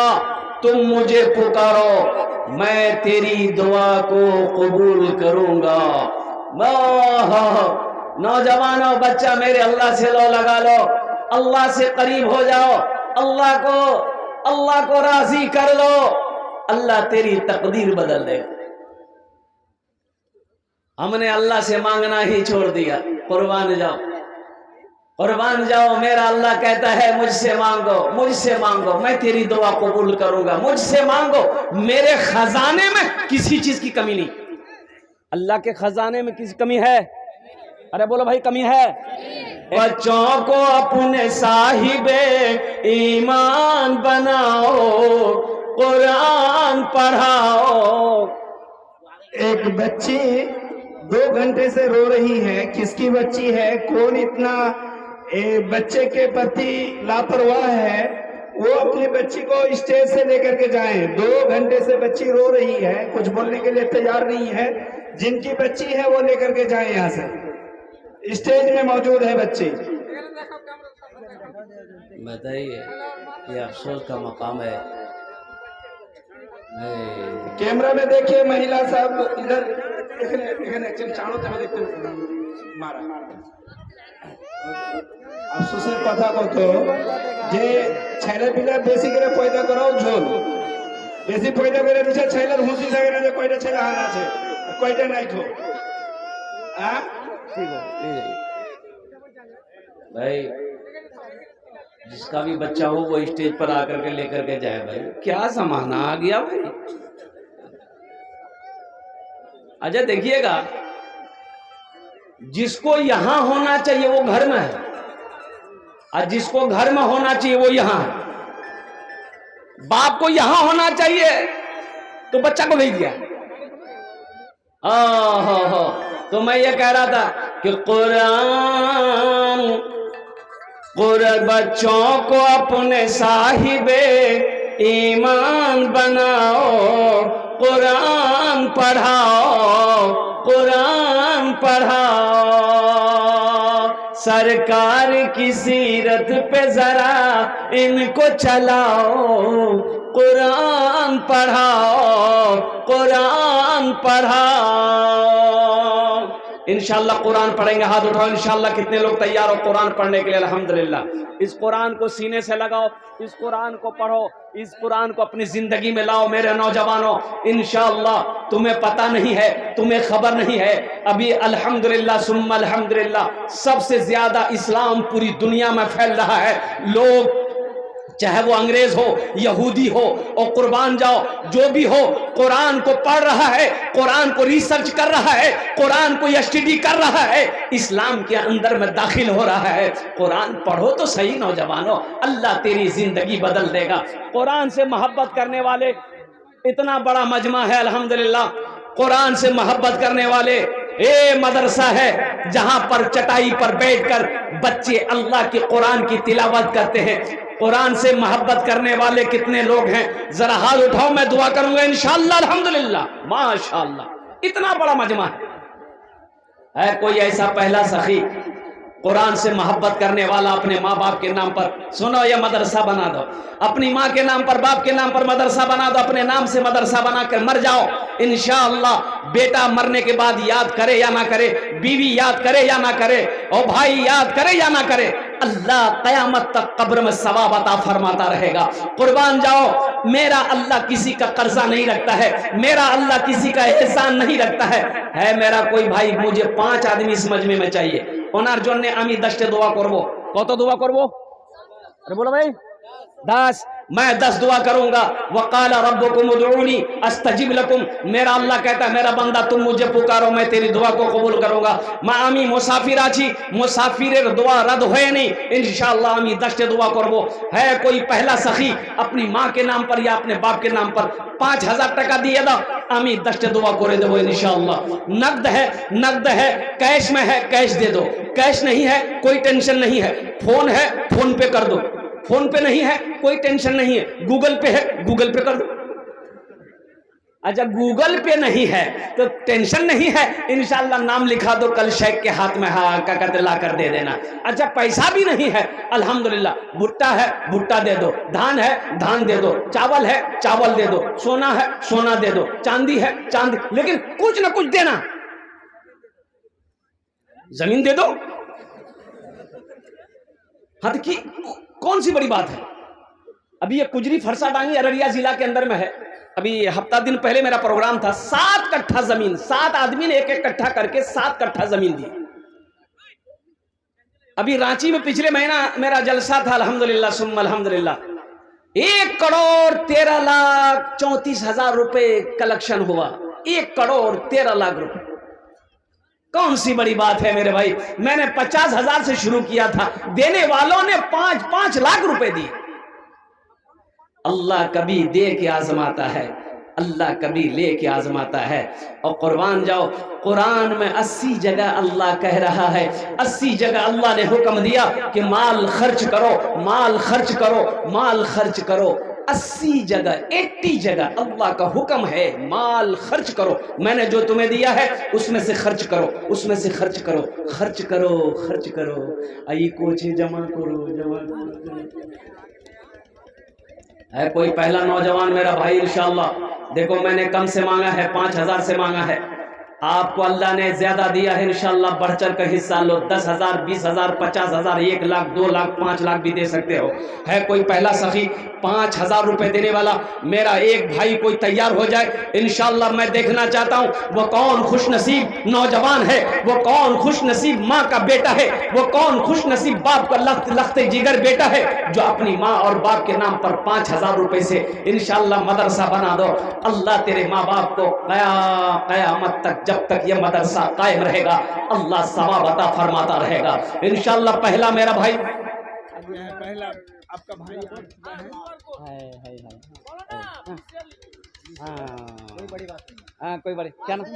तुम मुझे पुकारो, मैं तेरी दुआ को कबूल करूंगा। नौजवानों बच्चा मेरे अल्लाह से लो लगा लो, अल्लाह से करीब हो जाओ, अल्लाह को राजी कर लो, अल्लाह तेरी तकदीर बदल देगा। हमने अल्लाह से मांगना ही छोड़ दिया। कुर्बान जाओ, कुर्बान जाओ। मेरा अल्लाह कहता है मुझसे मांगो, मुझसे मांगो, मैं तेरी दुआ कबूल करूंगा। मुझसे मांगो, मेरे खजाने में किसी चीज की कमी नहीं। अल्लाह के खजाने में किसी कमी है? अरे बोलो भाई, कमी है? बच्चों को अपने साहिबे ईमान बनाओ, कुरान पढ़ाओ। एक बच्चे 2 घंटे से रो रही है, किसकी बच्ची है, कौन इतना बच्चे के प्रति लापरवाह है, वो अपनी बच्ची को स्टेज से लेकर के जाएं। 2 घंटे से बच्ची रो रही है, कुछ बोलने के लिए तैयार नहीं है। जिनकी बच्ची है वो लेकर के जाएं, यहाँ से स्टेज में मौजूद है बच्ची। बताइए, ये अफसोस का मकाम है। कैमरा में देखिए महिला साहब, इधर चाणों मारा अफसोसेर কথা কত যে ছেলে পিলা বেশি করে পয়দা করাও ঝোল, বেশি পয়দা করে দিছে ছেলের হুঁশি থাকে না যে কয়টা ছেলে হার আছে কয়টা নাই তো। ठीक हो भाई, जिसका भी बच्चा हो वो स्टेज पर आकर के लेकर के जाए। भाई क्या जमाना आ गया भाई। अच्छा देखिएगा, जिसको यहां होना चाहिए वो घर में है, और जिसको घर में होना चाहिए वो यहां है। बाप को यहां होना चाहिए तो बच्चा को भेज दिया। हो तो मैं ये कह रहा था कि कुरान बच्चों को अपने साहिबे ईमान बनाओ, कुरान पढ़ाओ, कुरान पढ़ाओ। सरकार की सीरत पे जरा इनको चलाओ, कुरान पढ़ाओ, कुरान पढ़ाओ। इंशाल्लाह कुरान पढ़ेंगे, हाथ उठाओ इंशाल्लाह। कितने लोग तैयार हो कुरान पढ़ने के लिए? अल्हम्दुलिल्लाह। इस कुरान को सीने से लगाओ, इस कुरान को पढ़ो, इस कुरान को अपनी जिंदगी में लाओ। मेरे नौजवानों, इंशाल्लाह तुम्हें पता नहीं है, तुम्हें खबर नहीं है, अभी अल्हम्दुलिल्लाह सुम्मा अल्हम्दुलिल्लाह सबसे ज्यादा इस्लाम पूरी दुनिया में फैल रहा है। लोग चाहे वो अंग्रेज हो, यहूदी हो, और कुर्बान जाओ जो भी हो, कुरान को पढ़ रहा है, कुरान को रिसर्च कर रहा है, कुरान को स्टडी कर रहा है, इस्लाम के अंदर में दाखिल हो रहा है। कुरान पढ़ो तो सही नौजवानों, अल्लाह तेरी जिंदगी बदल देगा। कुरान से मोहब्बत करने वाले इतना बड़ा मजमा है अल्हम्दुलिल्लाह। कुरान से मोहब्बत करने वाले ये मदरसा है जहां पर चटाई पर बैठकर बच्चे अल्लाह के कुरान की तिलावत करते हैं। कुरान से मोहब्बत करने वाले कितने लोग हैं? जरा हाथ उठाओ, मैं दुआ करूंगा इंशाअल्लाह अल्हम्दुलिल्लाह माशाअल्लाह। इतना बड़ा मजमा है कोई ऐसा पहला सखी कुरान से मोहब्बत करने वाला अपने माँ बाप के नाम पर? सुनो, ये मदरसा बना दो, अपनी माँ के नाम पर, बाप के नाम पर मदरसा बना दो, अपने नाम से मदरसा बना कर मर जाओ इंशाअल्लाह। बेटा मरने के बाद याद करे या ना करे, बीवी याद करे या ना करे, और भाई याद करे या ना करे, अल्लाह कयामत तक कब्र में सवाब अता फरमाता रहेगा। कुर्बान जाओ, मेरा अल्लाह किसी का कर्जा नहीं रखता है, मेरा अल्लाह किसी का एहसान नहीं रखता है मेरा कोई भाई, मुझे 5 आदमी इस मजमे में चाहिए, ওনার জন্য আমি 10টা দোয়া করব। কত দোয়া করব? আরে বলো ভাই, 10। मैं 10 दुआ करूंगा। वक़ाला रब्बुकुम उदऊनी अस्तजिब लकुम, मेरा अल्लाह कहता है मेरा बंदा तुम मुझे पुकारो, मैं तेरी दुआ को कबूल करूंगा। मैं आमी मुसाफिर आছি, मुसाफिरेर दुआ रद्द হয় नहीं, इंशाअल्लाह আমি 10টা दुआ করব। है कोई पहला सखी अपनी माँ के नाम पर या अपने बाप के नाम पर 5000 টাকা দিয়ে দাও, আমি 10টা दुआ করে দেব इंशाअल्लाह। नकद है, कैश में है, कैश दे दो, कैश नहीं है कोई टेंशन नहीं है, फोन है फोन पे कर दो, फोन पे नहीं है कोई टेंशन नहीं है, गूगल पे है गूगल पे कर दो। अच्छा गूगल पे नहीं है तो टेंशन नहीं है, इंशाअल्लाह नाम लिखा दो, कल शेख के हाथ में क्या कहते ला कर दे देना। अच्छा पैसा भी नहीं है, अल्हम्दुलिल्लाह भुट्टा है भुट्टा दे दो, धान है धान दे दो, चावल है चावल दे दो, सोना है सोना दे दो, चांदी है चांदी, लेकिन कुछ ना कुछ देना। जमीन दे दो, हद की कौन सी बड़ी बात है। अभी ये कुजरी फरसा डांगी अररिया जिला के अंदर में है, अभी हफ्ता दिन पहले मेरा प्रोग्राम था, 7 कट्ठा जमीन, 7 आदमी ने 1-1 कट्ठा करके 7 कट्ठा जमीन दी। अभी रांची में पिछले महीना मेरा जलसा था अल्हम्दुलिल्लाह सुम्मा अल्हम्दुलिल्लाह, 1,34,34,000 रुपए कलेक्शन हुआ, 1,13,00,000 रुपए। कौन सी बड़ी बात है मेरे भाई, मैंने 50,000 से शुरू किया था, देने वालों ने 5-5 लाख रुपए दिए। अल्लाह कभी दे के आजमाता है, अल्लाह कभी लेके आजमाता है। और कुर्बान जाओ, कुरान में 80 जगह अल्लाह कह रहा है, 80 जगह अल्लाह ने हुक्म दिया कि माल खर्च करो, माल खर्च करो, माल खर्च करो। 80 जगह 80 जगह अल्लाह का हुक्म है माल खर्च करो। मैंने जो तुम्हें दिया है उसमें से खर्च करो, उसमें से खर्च करो, खर्च करो, खर्च करो। आई कोचे जमा करो, जमा करो। है कोई पहला नौजवान मेरा भाई इंशाअल्लाह, देखो मैंने कम से मांगा है, 5000 से मांगा है, आपको अल्लाह ने ज्यादा दिया है, इंशाअल्लाह बढ़ चढ़ कर हिस्सा लो। 10,000, 20,000, 50,000, 1 लाख, 2 लाख, 5 लाख भी दे सकते हो। है कोई पहला सखी 5,000 रुपए देने वाला? मेरा एक भाई कोई तैयार हो जाए, इंशाअल्लाह मैं देखना चाहता हूँ वो कौन खुश नसीब नौजवान है, वो कौन खुश नसीब माँ का बेटा है, वो कौन खुश नसीब बाप का लखते जिगर बेटा है जो अपनी माँ और बाप के नाम पर 5,000 रुपए से इंशाअल्लाह मदरसा बना दो। अल्लाह तेरे माँ बाप को कयामत तक, जब तक ये मदरसा कायम रहेगा, अल्लाह सवाब अता फरमाता रहेगा इंशाअल्लाह। पहला मेरा भाई, पहला आपका भाई कोई बड़ी बात नहीं। हाँ कोई बड़ी, क्या नाम?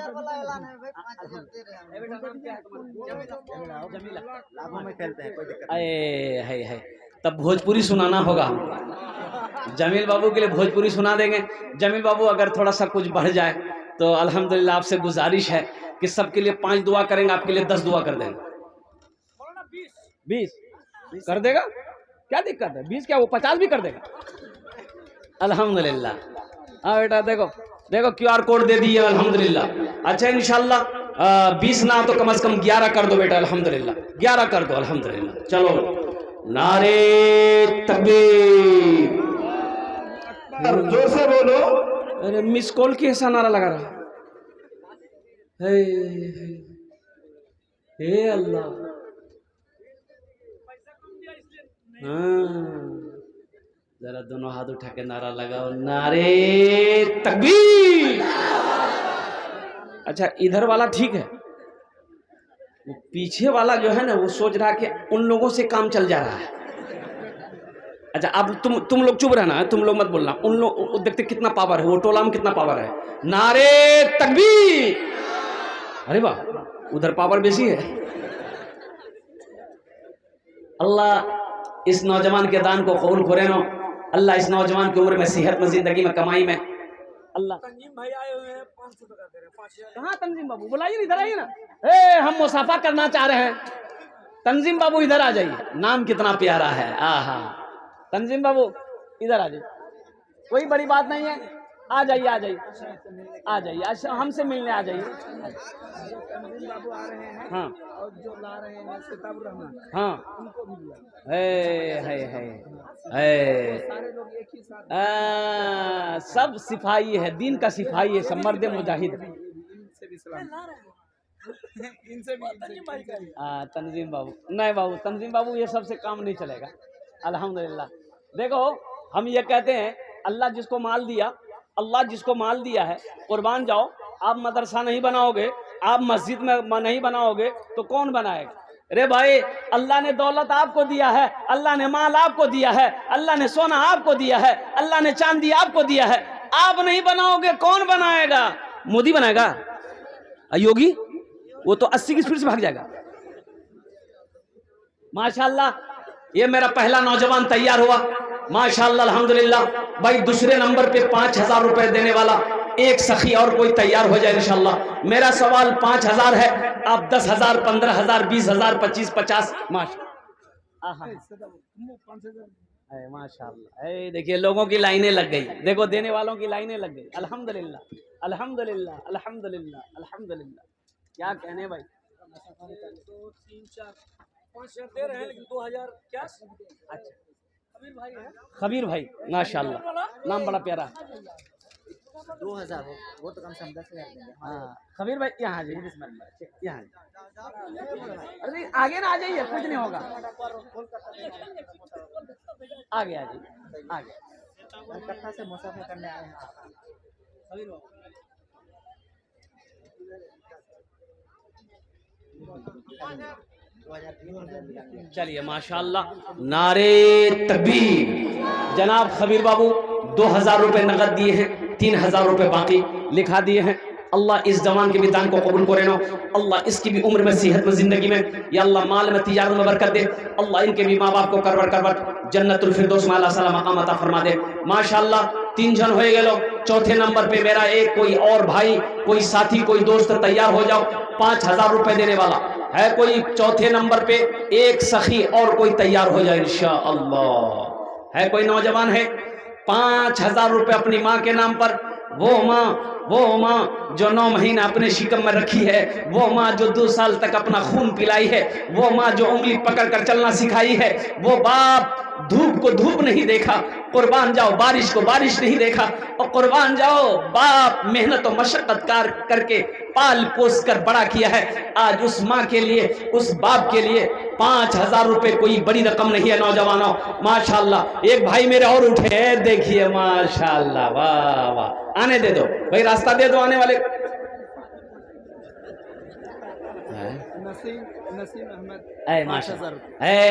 है तब भोजपुरी सुनाना होगा हमको। जमील बाबू के लिए भोजपुरी सुना देंगे। जमील बाबू अगर थोड़ा सा कुछ बढ़ जाए तो अल्हम्दुलिल्लाह, आपसे गुजारिश है कि सबके लिए 5 दुआ करेंगे, आपके लिए 10 दुआ कर देंगे। 20 कर देगा, क्या दिक्कत है? 20 क्या, वो 50 भी कर देगा अल्हम्दुलिल्लाह। हाँ बेटा देखो देखो QR कोड दे दिए अल्हम्दुलिल्लाह। अच्छा इंशाल्लाह 20 ना तो कम से कम 11 कर दो बेटा अल्हम्दुलिल्लाह, 11 कर दो अल्हम्दुलिल्लाह। चलो नारे तकबीर, जोर से बोलो। अरे मिस कॉल की ऐसा नारा लगा रहा है, हे अल्लाह। हाँ जरा दोनों हाथ उठा के नारा लगाओ, नारे तकबीर। अच्छा इधर वाला ठीक है, वो पीछे वाला जो है ना वो सोच रहा कि उन लोगों से काम चल जा रहा है। अच्छा अब तुम लोग चुप रहना है, तुम लोग मत बोलना। उन लोग देखते कितना पावर है, वो टोला में कितना पावर है। नारे तकबीर। अरे वाह उधर पावर बेसी है। अल्लाह इस नौजवान के दान को कबूल करे नो। अल्लाह इस नौजवान की उम्र में, सेहत में, जिंदगी में, कमाई में अल्लाह। तंजीम भाई आए हुए हैं, 500 टका दे रहे हैं। कहाँ तंजीम बाबू? बुलाइए इधर आइए ना। हम मुसाफा करना चाह रहे हैं। तंजीम बाबू इधर आ जाइए, नाम कितना प्यारा है। आहा तंजीम बाबू इधर आ जाइए, कोई बड़ी बात नहीं है, आ जाइए आ जाइए आ जाइए, अच्छा हमसे मिलने आ जाइए। बाबू आ रहे हैं, हाँ और जो ला रहे हैं सिताबुर रहमान, हाँ उनको भी बुलाओ। सारे लोग एक ही साथ, सब सिपाही है, दीन का सिपाही है, सब मर्द मुजाहिद। इनसे भी सलाम, इनसे भी तंजीम बाबू नहीं बाबू, तंजीम बाबू ये सबसे काम नहीं चलेगा अल्हम्दुलिल्लाह। देखो हम ये कहते हैं अल्लाह जिसको माल दिया, अल्लाह जिसको माल दिया है, कुर्बान जाओ। आप मदरसा नहीं बनाओगे, आप मस्जिद में नहीं बनाओगे तो कौन बनाएगा? अरे भाई अल्लाह ने दौलत आपको दिया है, अल्लाह ने माल आपको दिया है, अल्लाह ने सोना आपको दिया है, अल्लाह ने चांदी आपको दिया है। आप नहीं बनाओगे कौन बनाएगा? मोदी बनाएगा? योगी? वो तो 80 की स्पीड से भाग जाएगा। माशाल्लाह ये मेरा पहला नौजवान तैयार हुआ, माशाल्लाह अल्हम्दुलिल्लाह। भाई दूसरे नंबर पे 5,000 रुपए देने वाला एक सखी और कोई तैयार हो जाए इंशाल्लाह। मेरा सवाल 5,000 है, आप 10,000, 15,000, 20,000, 25, 50 माशाल्लाह। देखिए लोगों की लाइनें लग गई, देखो देने वालों की लाइनें लग गई। अल्हम्दुलिल्लाह अल्हम्दुलिल्लाह अल्हम्दुलिल्लाह अल्हम्दुलिल्लाह। क्या कहने भाई? 2, 3, 4, 5 दे रहे हैं, लेकिन 2,000 क्या? अच्छा खबीर भाई माशाल्लाह, नाम बड़ा प्यारा। 2,000 वो तो कम से कम 10,000 देंगे। हाँ खबीर भाई यहाँ आ जाइए, यहाँ अरे आगे ना आ जाइए, कुछ नहीं होगा। आगे आ जाइए, आगे। कलकत्ता से मुसाफिर करने आए हैं। चलिए माशाल्लाह, नारे तकबीर। जनाब खबीर बाबू 2,000 रुपए नगद दिए हैं। 3000 रुपये बाकी लिखा दिए हैं। अल्लाह इस जवान के भी दान को कबूल करे नो। अल्लाह इसकी भी उम्र में, सेहत में, जिंदगी में, या अल्लाह माल में, तिजारत में बरकत दे। अल्लाह इनके भी माँ बाप को करवट करवट जन्नतुल फिरदौस में अल्लाह सलाम मकाम अता फरमा दे। माशाअल्लाह 3 जन हो गए लोग। चौथे नंबर पे मेरा एक कोई और भाई, कोई साथी, कोई दोस्त तैयार हो जाओ, 5000 रुपए देने वाला है कोई। चौथे नंबर पे एक सखी और कोई तैयार हो जाए इंशाअल्लाह। है कोई नौजवान है, 5000 रुपए अपनी माँ के नाम पर। वो माँ जो 9 महीना अपने शिकम में रखी है, वो माँ जो 2 साल तक अपना खून पिलाई है, वो माँ जो उंगली पकड़ कर चलना सिखाई है, वो बाप धूप को धूप नहीं देखा, कुर्बान जाओ बारिश को बारिश नहीं देखा, और कुर्बान जाओ बाप मेहनत और मशक्कत करके पाल पोस कर बड़ा किया है। आज उस माँ के लिए, उस बाप के लिए 5000 रुपए कोई बड़ी रकम नहीं है नौजवानों। माशाल्लाह एक भाई मेरे और उठे, देखिए माशाल्लाह, वाह वाह। आने दे दो भाई, रास्ता दे दो आने वाले।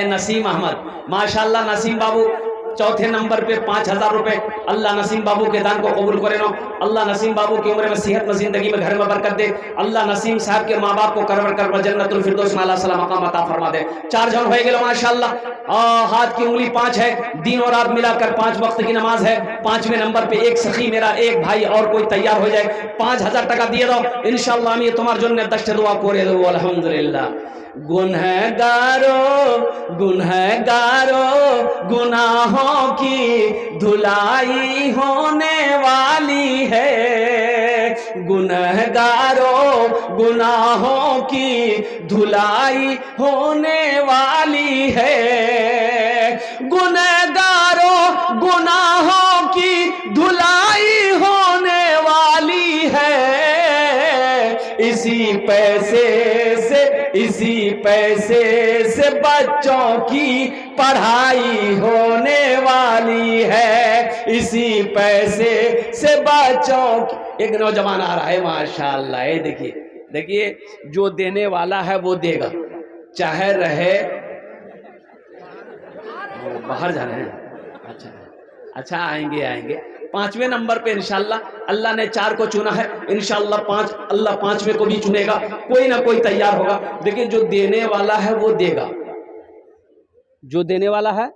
नसीम अहमद, माशाल्लाह नसीम बाबू चौथे नंबर पे 5000 रुपए। अल्लाह नसीम बाबू के दान को कबूल करे नो। अल्लाह नसीम बाबू की उम्र में, सेहत में, जिंदगी में, घर में बरकत दे। अल्लाह नसीम साहब के माँ बाप को करवट कर जन्नतुल फिरदौस में अल्लाह सलाम मकाम अता फरमा दे। 4 जन हो गए माशाल्लाह। हाथ की उंगली 5 है, दिन और रात मिलाकर 5 वक्त की नमाज है। 5वें नंबर पे एक सखी मेरा एक भाई और कोई तैयार हो जाए, 5000 टका दिए दो इंशाअल्लाह। আমি তোমার জন্য 10টা দোয়া করে দেব আলহামদুলিল্লাহ। गुनहगारों गुनाहों की धुलाई होने वाली है। गुनहगारों गुनाहों की धुलाई होने वाली है। गुनहगारों गुनाहों की धुलाई होने वाली है। इसी पैसे से बच्चों की पढ़ाई होने वाली है। इसी पैसे से बच्चों की। एक नौजवान आ रहा है माशाल्लाह, ये देखिए जो देने वाला है वो देगा, चाहे रहे। बाहर जा रहे हैं, अच्छा आएंगे। 5वें नंबर पे इंशाल्लाह अल्लाह ने 4 को चुना है, इंशाल्लाह 5 अल्लाह 5वें को भी चुनेगा। कोई ना कोई तैयार होगा। देखिए जो देने वाला है वो देगा, जो देने वाला है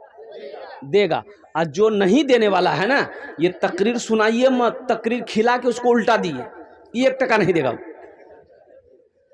देगा, और जो नहीं देने वाला है ना, ये तकरीर सुनाइए मत, तकरीर खिला के उसको उल्टा दिए, 1 टका नहीं देगा।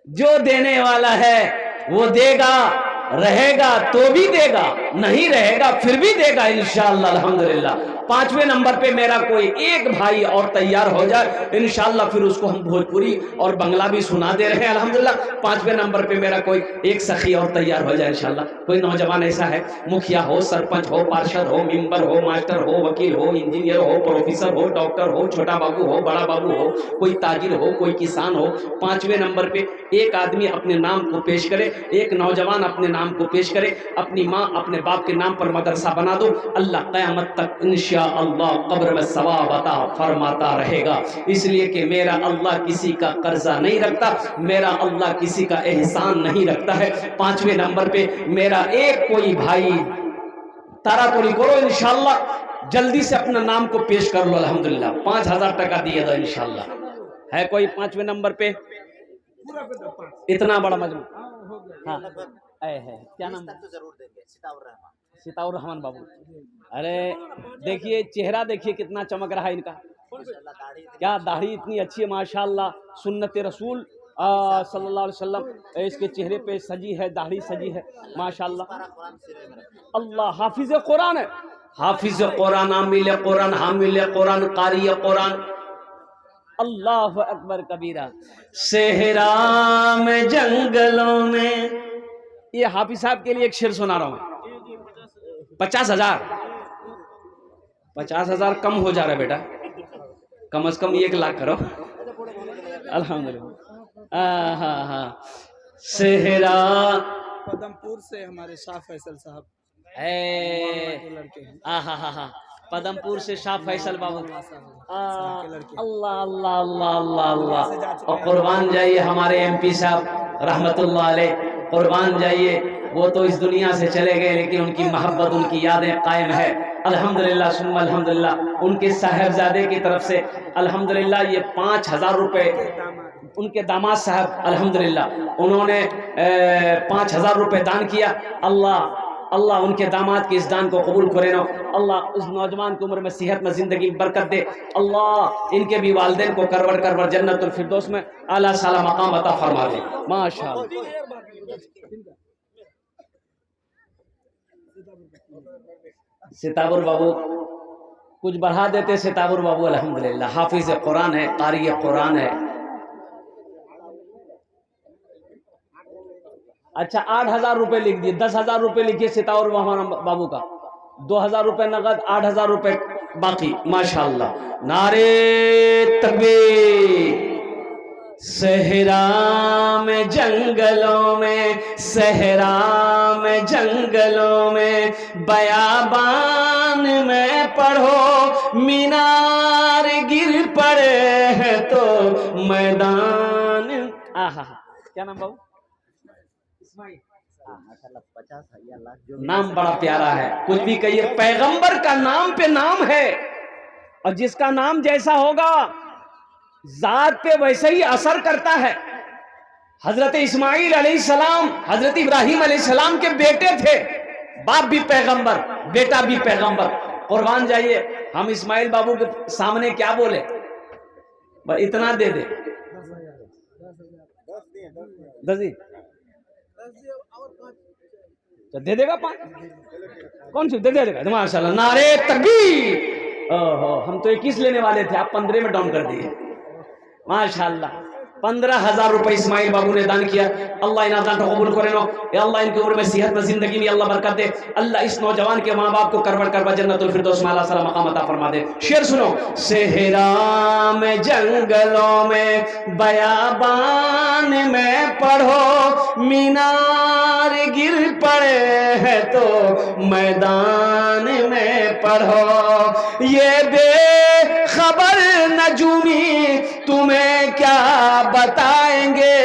जो देने वाला है वो देगा, रहेगा तो भी देगा, नहीं रहेगा फिर भी देगा इंशाअल्लाह अल्हम्दुलिल्लाह। 5वें नंबर पे मेरा कोई एक भाई और तैयार हो जाए इंशाअल्लाह, फिर उसको हम भोजपुरी और बंगला भी सुना दे रहे हैं अल्हम्दुलिल्लाह। 5वें नंबर पे मेरा कोई एक सखी और तैयार हो जाए इंशाअल्लाह। कोई नौजवान ऐसा है, मुखिया हो, सरपंच हो, पार्षद हो, मेंबर हो, मास्टर हो, वकील हो, इंजीनियर हो, प्रोफेसर हो, डॉक्टर हो, छोटा बाबू हो, बड़ा बाबू हो, कोई ताजिर हो, कोई किसान हो। 5वें नंबर पे एक आदमी अपने नाम को पेश करे, एक नौजवान अपने नाम को पेश करे, अपनी माँ अपने बाप के नाम पर मदरसा बना दो। अल्लाह क़यामत तक इंशाअल्लाह कब्र में सवाब अता फरमाता रहेगा। इसलिए कि मेरा अल्लाह किसी का कर्जा नहीं रखता, मेरा अल्लाह किसी का एहसान नहीं रखता है। 5वें नंबर पे मेरा एक कोई भाई तारा तोड़ी करो इंशाअल्लाह, जल्दी से अपना नाम को पेश कर लो अल्हम्दुलिल्लाह। 5000 टका दिए दो इंशाअल्लाह। है कोई 5वें नंबर पे? इतना बड़ा मजमू, हाँ है, क्या नाम? तो जरूर देंगे, सिताउर रहमान बाबू। अरे देखिए चेहरा देखिए कितना चमक रहा है इनका, क्या दाढ़ी इतनी अच्छी है माशाल्लाह। सुन्नत रसूल सल्लल्लाहु अलैहि वसल्लम इसके चेहरे पे सजी है, दाढ़ी सजी है माशाल्लाह। अल्लाह हाफिज कुरान है, हाफिज कुरान, आमिल कुरान, हामिल कुरान, कारी कुरान। अल्लाह अकबर कबीरा। सेहरा में जंगलों में, ये हाफिज साहब के लिए एक शेर सुना रहा हूँ। 50,000 कम हो जा रहा है बेटा, कम से कम 1 लाख करो अल्हम्दुलिल्लाह। हाँ सेहरा पदमपुर से हमारे शाह फैसल साहब हाँ पदमपुर से शाह फैसल बाबू। अल्लाह अल्लाह अल्लाह अल्लाह अल्लाह। और कुर्बान जाइए हमारे MP साहब रहमतुल्लाह अलैह, कुर्बान जाइए। वो तो इस दुनिया से चले गए लेकिन उनकी मोहब्बत, उनकी यादें कायम है। अल्हम्दुलिल्लाह सुम्मा अल्हम्दुलिल्लाह। उनके साहबजादे की तरफ से अल्हम्दुलिल्लाह ये 5,000 रुपये, उनके दामाद साहब अल्हम्दुलिल्लाह उन्होंने 5,000 रुपये दान किया। अल्लाह अल्लाह उनके दामाद के इस दान को कबूल करे ना। अल्लाह उस नौजवान की उम्र में सेहत में ज़िंदगी में बरकत दे। अल्लाह इनके भी वालिदैन को करवर करवर जन्नतुल फिरदौस में आला साला मकाम अता फरमा दे। माशाअल्लाह। सिताबुर बाबू कुछ बढ़ा देते। सिताबुर बाबू अल्हम्दुलिल्लाह हाफिज कुरान है, कारी कुरान है। अच्छा 8,000 रुपये लिख दिए, 10,000 रुपये लिखिए सिताबुर बाबू का, 2,000 रुपये नगद, 8,000 रुपये बाकी। माशाअल्लाह। नारे तकबीर। सहरा में जंगलों में, सहरा में जंगलों में, बयाबान में पढ़ो, मीनार गिर पड़े हैं तो मैदान। आहा, क्या नाम बाबू? नाम बड़ा प्यारा है। कुछ भी कहिए, पैगंबर का नाम पे नाम है, और जिसका नाम जैसा होगा जात पे वैसे ही असर करता है। हजरत इस्माइल अलैहिस्सलाम हजरत इब्राहिम अलैहिस्सलाम के बेटे थे। बाप भी पैगंबर, बेटा भी पैगंबर। कुर्बान जाइए, हम इस्माइल बाबू के सामने क्या बोले? बस इतना दे दे। 10 तो दे देगा 5, कौन सी दे देगा? माशाल्लाह। नारे तकबीर। ओहो, हम तो 21 लेने वाले थे, आप 15 में डाउन कर दिए। माशाल्लाह। 15,000 रुपये इस्माइल बाबू ने दान किया। अल्लाह इन दान को कबूल करे नो। अल्लाह इनकी उम्र में सेहत में जिंदगी में अल्लाह बरकत दे। अल्लाह इस नौजवान के माँ बाप को करवर करवा जन्नतुल फिरदौस में अल्लाह मकाम अता फरमा दे। शेर सुनो। सेहरा में जंगलों में, बयाबान में पढ़ो, मीनार गिर पड़े हैं तो मैदान में पढ़ो। ये बेखबर नजूमी तुम्हें क्या बताएंगे,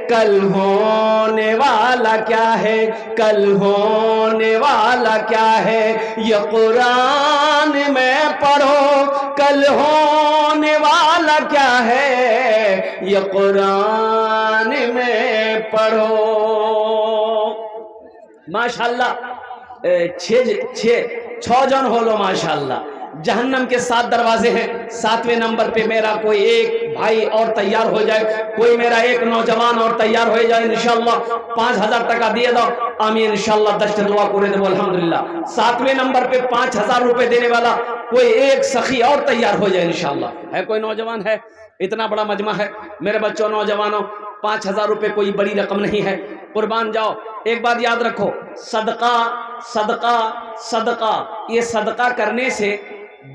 कल होने वाला क्या है, कल होने वाला क्या है। ये कुरान में पढ़ो, कल होने वाला क्या है, ये कुरान में पढ़ो। माशाल्लाह। 6 जन हो लो माशाल्लाह। जहन्नम के 7 दरवाजे हैं। 7वें नंबर पे मेरा कोई एक भाई और तैयार हो जाए, कोई मेरा एक नौजवान और तैयार हो जाए इंशाल्लाह। 5,000 टका दिए दो, आमीन इंशाल्लाह। दस्त दुआ करे दो अल्हम्दुलिल्लाह। 7वें नंबर पे 5,000 रुपए देने वाला कोई एक सखी और तैयार हो जाए इंशाल्लाह। है कोई नौजवान? है? इतना बड़ा मजमा है मेरे बच्चों, नौजवानों। 5,000 रुपए कोई बड़ी रकम नहीं है। कुर्बान जाओ। एक बात याद रखो, सदका सदका सदका, ये सदका करने से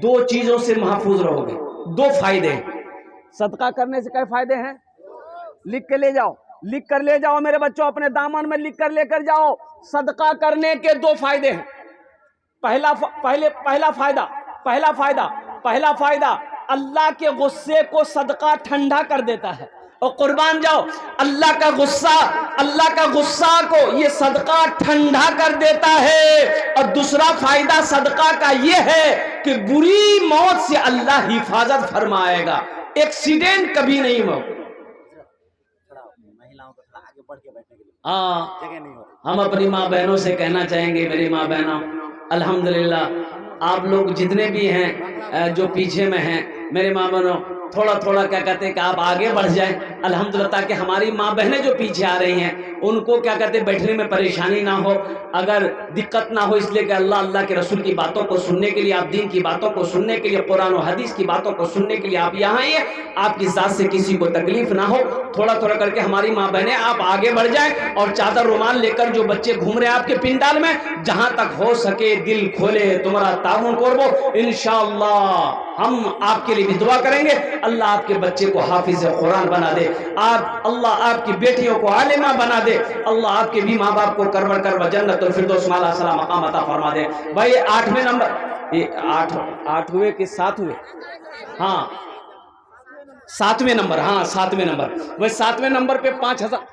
2 चीजों से महफूज रहोगे। 2 फायदे हैं सदका करने से। क्या फायदे हैं? लिख के ले जाओ, लिख कर ले जाओ मेरे बच्चों, अपने दामन में लिख कर लेकर जाओ। सदका करने के 2 फायदे हैं। पहला फायदा अल्लाह के गुस्से को सदका ठंडा कर देता है। और कुर्बान जाओ, अल्लाह का गुस्सा को ये सदका ठंडा कर देता है। और दूसरा फायदा सदका का ये है कि बुरी मौत से अल्लाह हिफाजत फरमाएगा। एक्सीडेंट कभी नहीं हो। महिलाओं को थोड़ा आगे बढ़ के बैठने के लिए हाँ, जगह नहीं हो। हम अपनी माँ बहनों से कहना चाहेंगे, मेरी माँ बहनों, अल्हम्दुलिल्लाह आप लोग जितने भी हैं जो पीछे में हैं, मेरे माँ बहनों, थोड़ा थोड़ा क्या कहते हैं कि आप आगे बढ़ जाएं अल्हम्दुलिल्लाह, ताकि हमारी माँ बहनें जो पीछे आ रही हैं उनको क्या कहते हैं बैठने में परेशानी ना हो, अगर दिक्कत ना हो। इसलिए कि अल्लाह के रसूल की बातों को सुनने के लिए, आप दीन की बातों को सुनने के लिए, कुरान और हदीस की बातों को सुनने के लिए आप यहाँ आइए। आपकी ज़ात से किसी को तकलीफ ना हो। थोड़ा थोड़ा करके हमारी माँ बहनें आप आगे बढ़ जाएं। और चादर रुमाल लेकर जो बच्चे घूम रहे हैं आपके पिंडाल में, जहाँ तक हो सके दिल खोले तुम्हारा ताउन करबो इंशाअल्लाह। हम आपके लिए भी दुआ करेंगे, अल्लाह आपके बच्चे को हाफिज कुरान बना दे, अल्लाह आपकी बेटियों को आलिमा बना दे, अल्लाह आपके भी माँ बाप को करवर करवा जन्नतुल फिरदौस में अल्लाह मकाम अता फरमा दे। भाई 8वें नंबर, ये 8 हुए कि 7 हुए? हाँ 7वें नंबर, हाँ 7वें नंबर। वही 7वें नंबर पे 5,000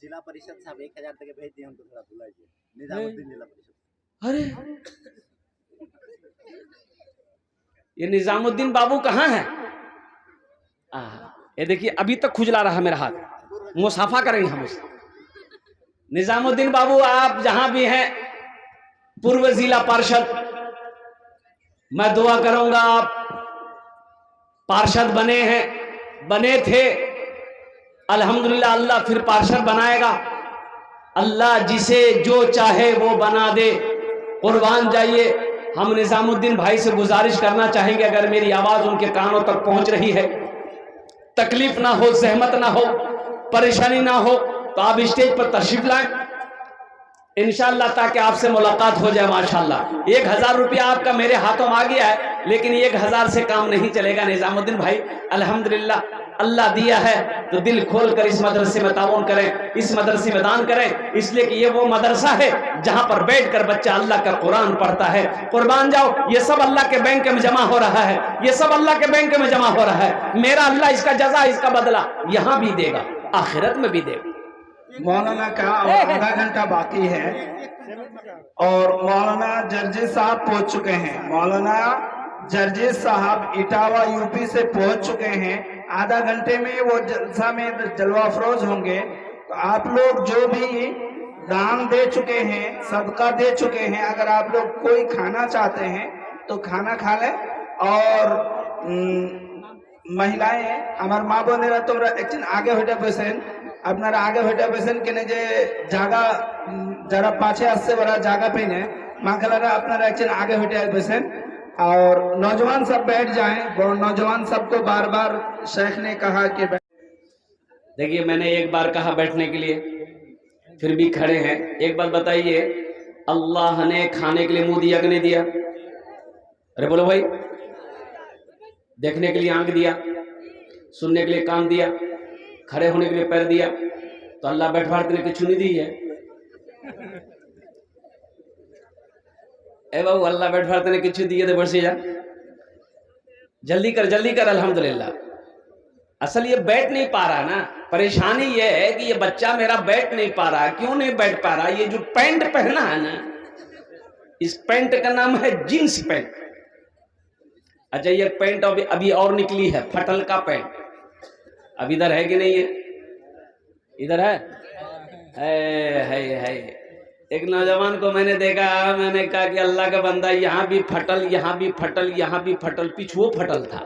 जिला परिषद साहब 1,000 तक भेज दिए, हमको थोड़ा बुलाइए। निजामुद्दीन जिला परिषद अरे ये निजामुद्दीन बाबू कहाँ है? ये देखिए अभी तक खुजला रहा मेरा हाथ, मुसाफा करेंगे हम उससे। निजामुद्दीन बाबू आप जहां भी हैं, पूर्व जिला पार्षद, मैं दुआ करूंगा आप पार्षद बने हैं, बने थे, अल्हम्दुलिल्लाह अल्लाह फिर पार्षद बनाएगा। अल्लाह जिसे जो चाहे वो बना दे। कुर्बान जाइए। हम निजामुद्दीन भाई से गुजारिश करना चाहेंगे, अगर मेरी आवाज उनके कानों तक पहुंच रही है, तकलीफ ना हो, जहमत ना हो, परेशानी ना हो, तो आप स्टेज पर तशरीफ लाएं इंशाअल्लाह, ताकि आपसे मुलाकात हो जाए। माशाअल्लाह 1000 रुपया आपका मेरे हाथों में आ गया है, लेकिन 1000 से काम नहीं चलेगा निजामुद्दीन भाई। अल्हम्दुलिल्लाह अल्लाह दिया है तो दिल खोल कर इस मदरसे में ताउन करें, इस मदरसे में दान करें, इसलिए कि ये वो मदरसा है जहां पर बैठकर बच्चा अल्लाह का कुरान पढ़ता है। कुर्बान जाओ, ये सब अल्लाह के बैंक में जमा हो रहा है, ये सब अल्लाह के बैंक में जमा हो रहा है। मेरा अल्लाह इसका जजा, इसका बदला यहां भी देगा, आखिरत में भी देगा। मौलाना का और आधा घंटा बाकी है और मौलाना जर्जी साहब पहुंच चुके हैं। मौलाना जर्जी साहब इटावा यूपी से पहुंच चुके हैं। आधा घंटे में वो जलसा में जलवा अफरोज होंगे। तो आप लोग जो भी दान दे चुके हैं, सदका दे चुके हैं, अगर आप लोग कोई खाना चाहते हैं तो खाना खा लें। और महिलाएं আমার মা বোনেরা তোমরা একদিন আগে হইটা পেছেন, আপনারা আগে হইটা পেছেন কেন যে জায়গা যারা পাশে আসছে ওরা জায়গা পেনে মা খালারা আপনারা একদিন आगे হইটা পেছেন। और नौजवान सब बैठ जाएं। नौजवान सबको बार बार शेख ने कहा कि देखिए मैंने एक बार कहा बैठने के लिए, फिर भी खड़े हैं। एक बात बताइए, अल्लाह ने खाने के लिए मुंह दिया कि नहीं दिया? अरे बोलो भाई। देखने के लिए आंख दिया, सुनने के लिए कान दिया, खड़े होने के लिए पैर दिया, तो अल्लाह बैठवाते ने किचु नहीं दी है। ए बाबू अल्लाह बैठवाते ने किचु दिए तो बरसी जा, जल्दी कर अल्हम्दुलिल्लाह। असल ये बैठ नहीं पा रहा ना, परेशानी ये है कि ये बच्चा मेरा बैठ नहीं पा रहा। क्यों नहीं बैठ पा रहा? ये जो पैंट पहना है ना, इस पैंट का नाम है जींस पैंट। अच्छा ये पैंट अभी और निकली है, फटल का पैंट। अब इधर है कि नहीं है? इधर है। एक नौजवान को मैंने देखा, मैंने कहा कि अल्लाह का बंदा, यहाँ भी फटल, यहाँ भी फटल, यहाँ भी फटल, पिछुओ फटल था।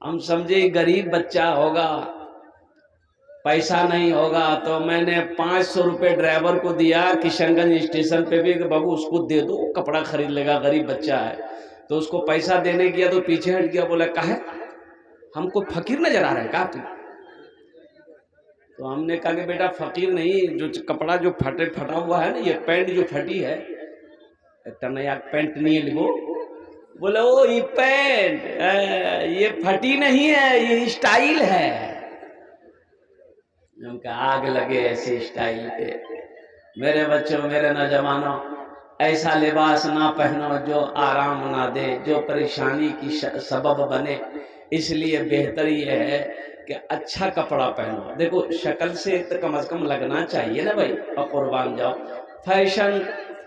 हम समझे गरीब बच्चा होगा, पैसा नहीं होगा, तो मैंने 500 रुपये ड्राइवर को दिया किशनगंज स्टेशन पे भी, बाबू उसको दे दो, कपड़ा खरीद लेगा, गरीब बच्चा है। तो उसको पैसा देने गया तो पीछे हट गया, बोला काहे, हमको फकीर नजर आ रहा है क्या तुम? तो हमने कहा कि बेटा फकीर नहीं, जो कपड़ा जो फटा हुआ है ना, ये पैंट जो फटी है, इतना नया पैंट नहीं है लिखो। बोले ओ ये पैंट ये फटी नहीं है, ये स्टाइल है। उनका आग लगे ऐसे स्टाइल पे। मेरे बच्चों, मेरे नौजवानों, ऐसा लिबास ना पहनो जो आराम ना दे, जो परेशानी की सबब बने। इसलिए बेहतर ये है कि अच्छा कपड़ा पहनो। देखो शक्ल से तो कम से कम लगना चाहिए ना भाई, और कुर्बान जाओ। फैशन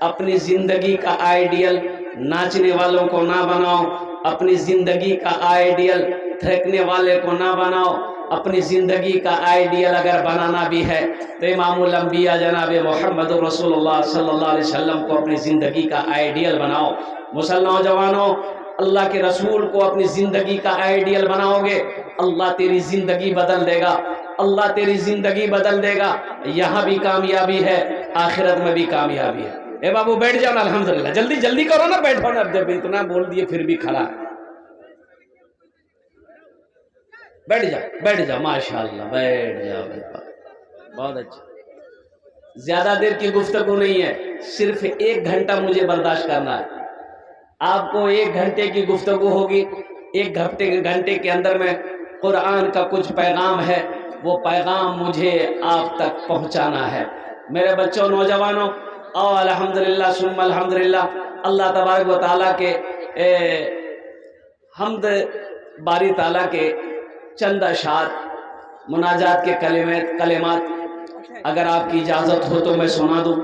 अपनी जिंदगी का आइडियल नाचने वालों को ना बनाओ, अपनी जिंदगी का आइडियल थकने वाले को ना बनाओ। अपनी जिंदगी का आइडियल अगर बनाना भी है तो इमामुल अंबिया जनाब मोहम्मद रसूलुल्लाह सल्लल्लाहु अलैहि वसल्लम को अपनी जिंदगी का आइडियल बनाओ। मुसलमान नौजवानों, अल्लाह के रसूल को अपनी जिंदगी का आइडियल बनाओगे, अल्लाह तेरी जिंदगी बदल देगा, अल्लाह तेरी जिंदगी बदल देगा। यहाँ भी कामयाबी है, आखिरत में भी कामयाबी है। ए बाबू बैठ जाओ ना, अल्हम्दुलिल्लाह। जल्दी जल्दी करो ना, बैठो ना। जब इतना बोल दिए फिर भी खड़ा है। बैठ जाओ माशाअल्लाह, बैठ जाओ। बहुत अच्छा। ज्यादा देर की गुफ्तगू नहीं है, सिर्फ 1 घंटा मुझे बर्दाश्त करना है। आपको 1 घंटे की गुफ्तगू होगी। 1 घंटे के अंदर में कुरान का कुछ पैगाम है, वो पैगाम मुझे आप तक पहुंचाना है। मेरे बच्चों, नौजवानों, और अल्हम्दुलिल्लाह सुम्मा अल्हम्दुलिल्लाह, अल्लाह तबारक व तआला के हम्द बारी ताला के चंद अशार मुनाजात के कलिमात अगर आपकी इजाज़त हो तो मैं सुना दूँ।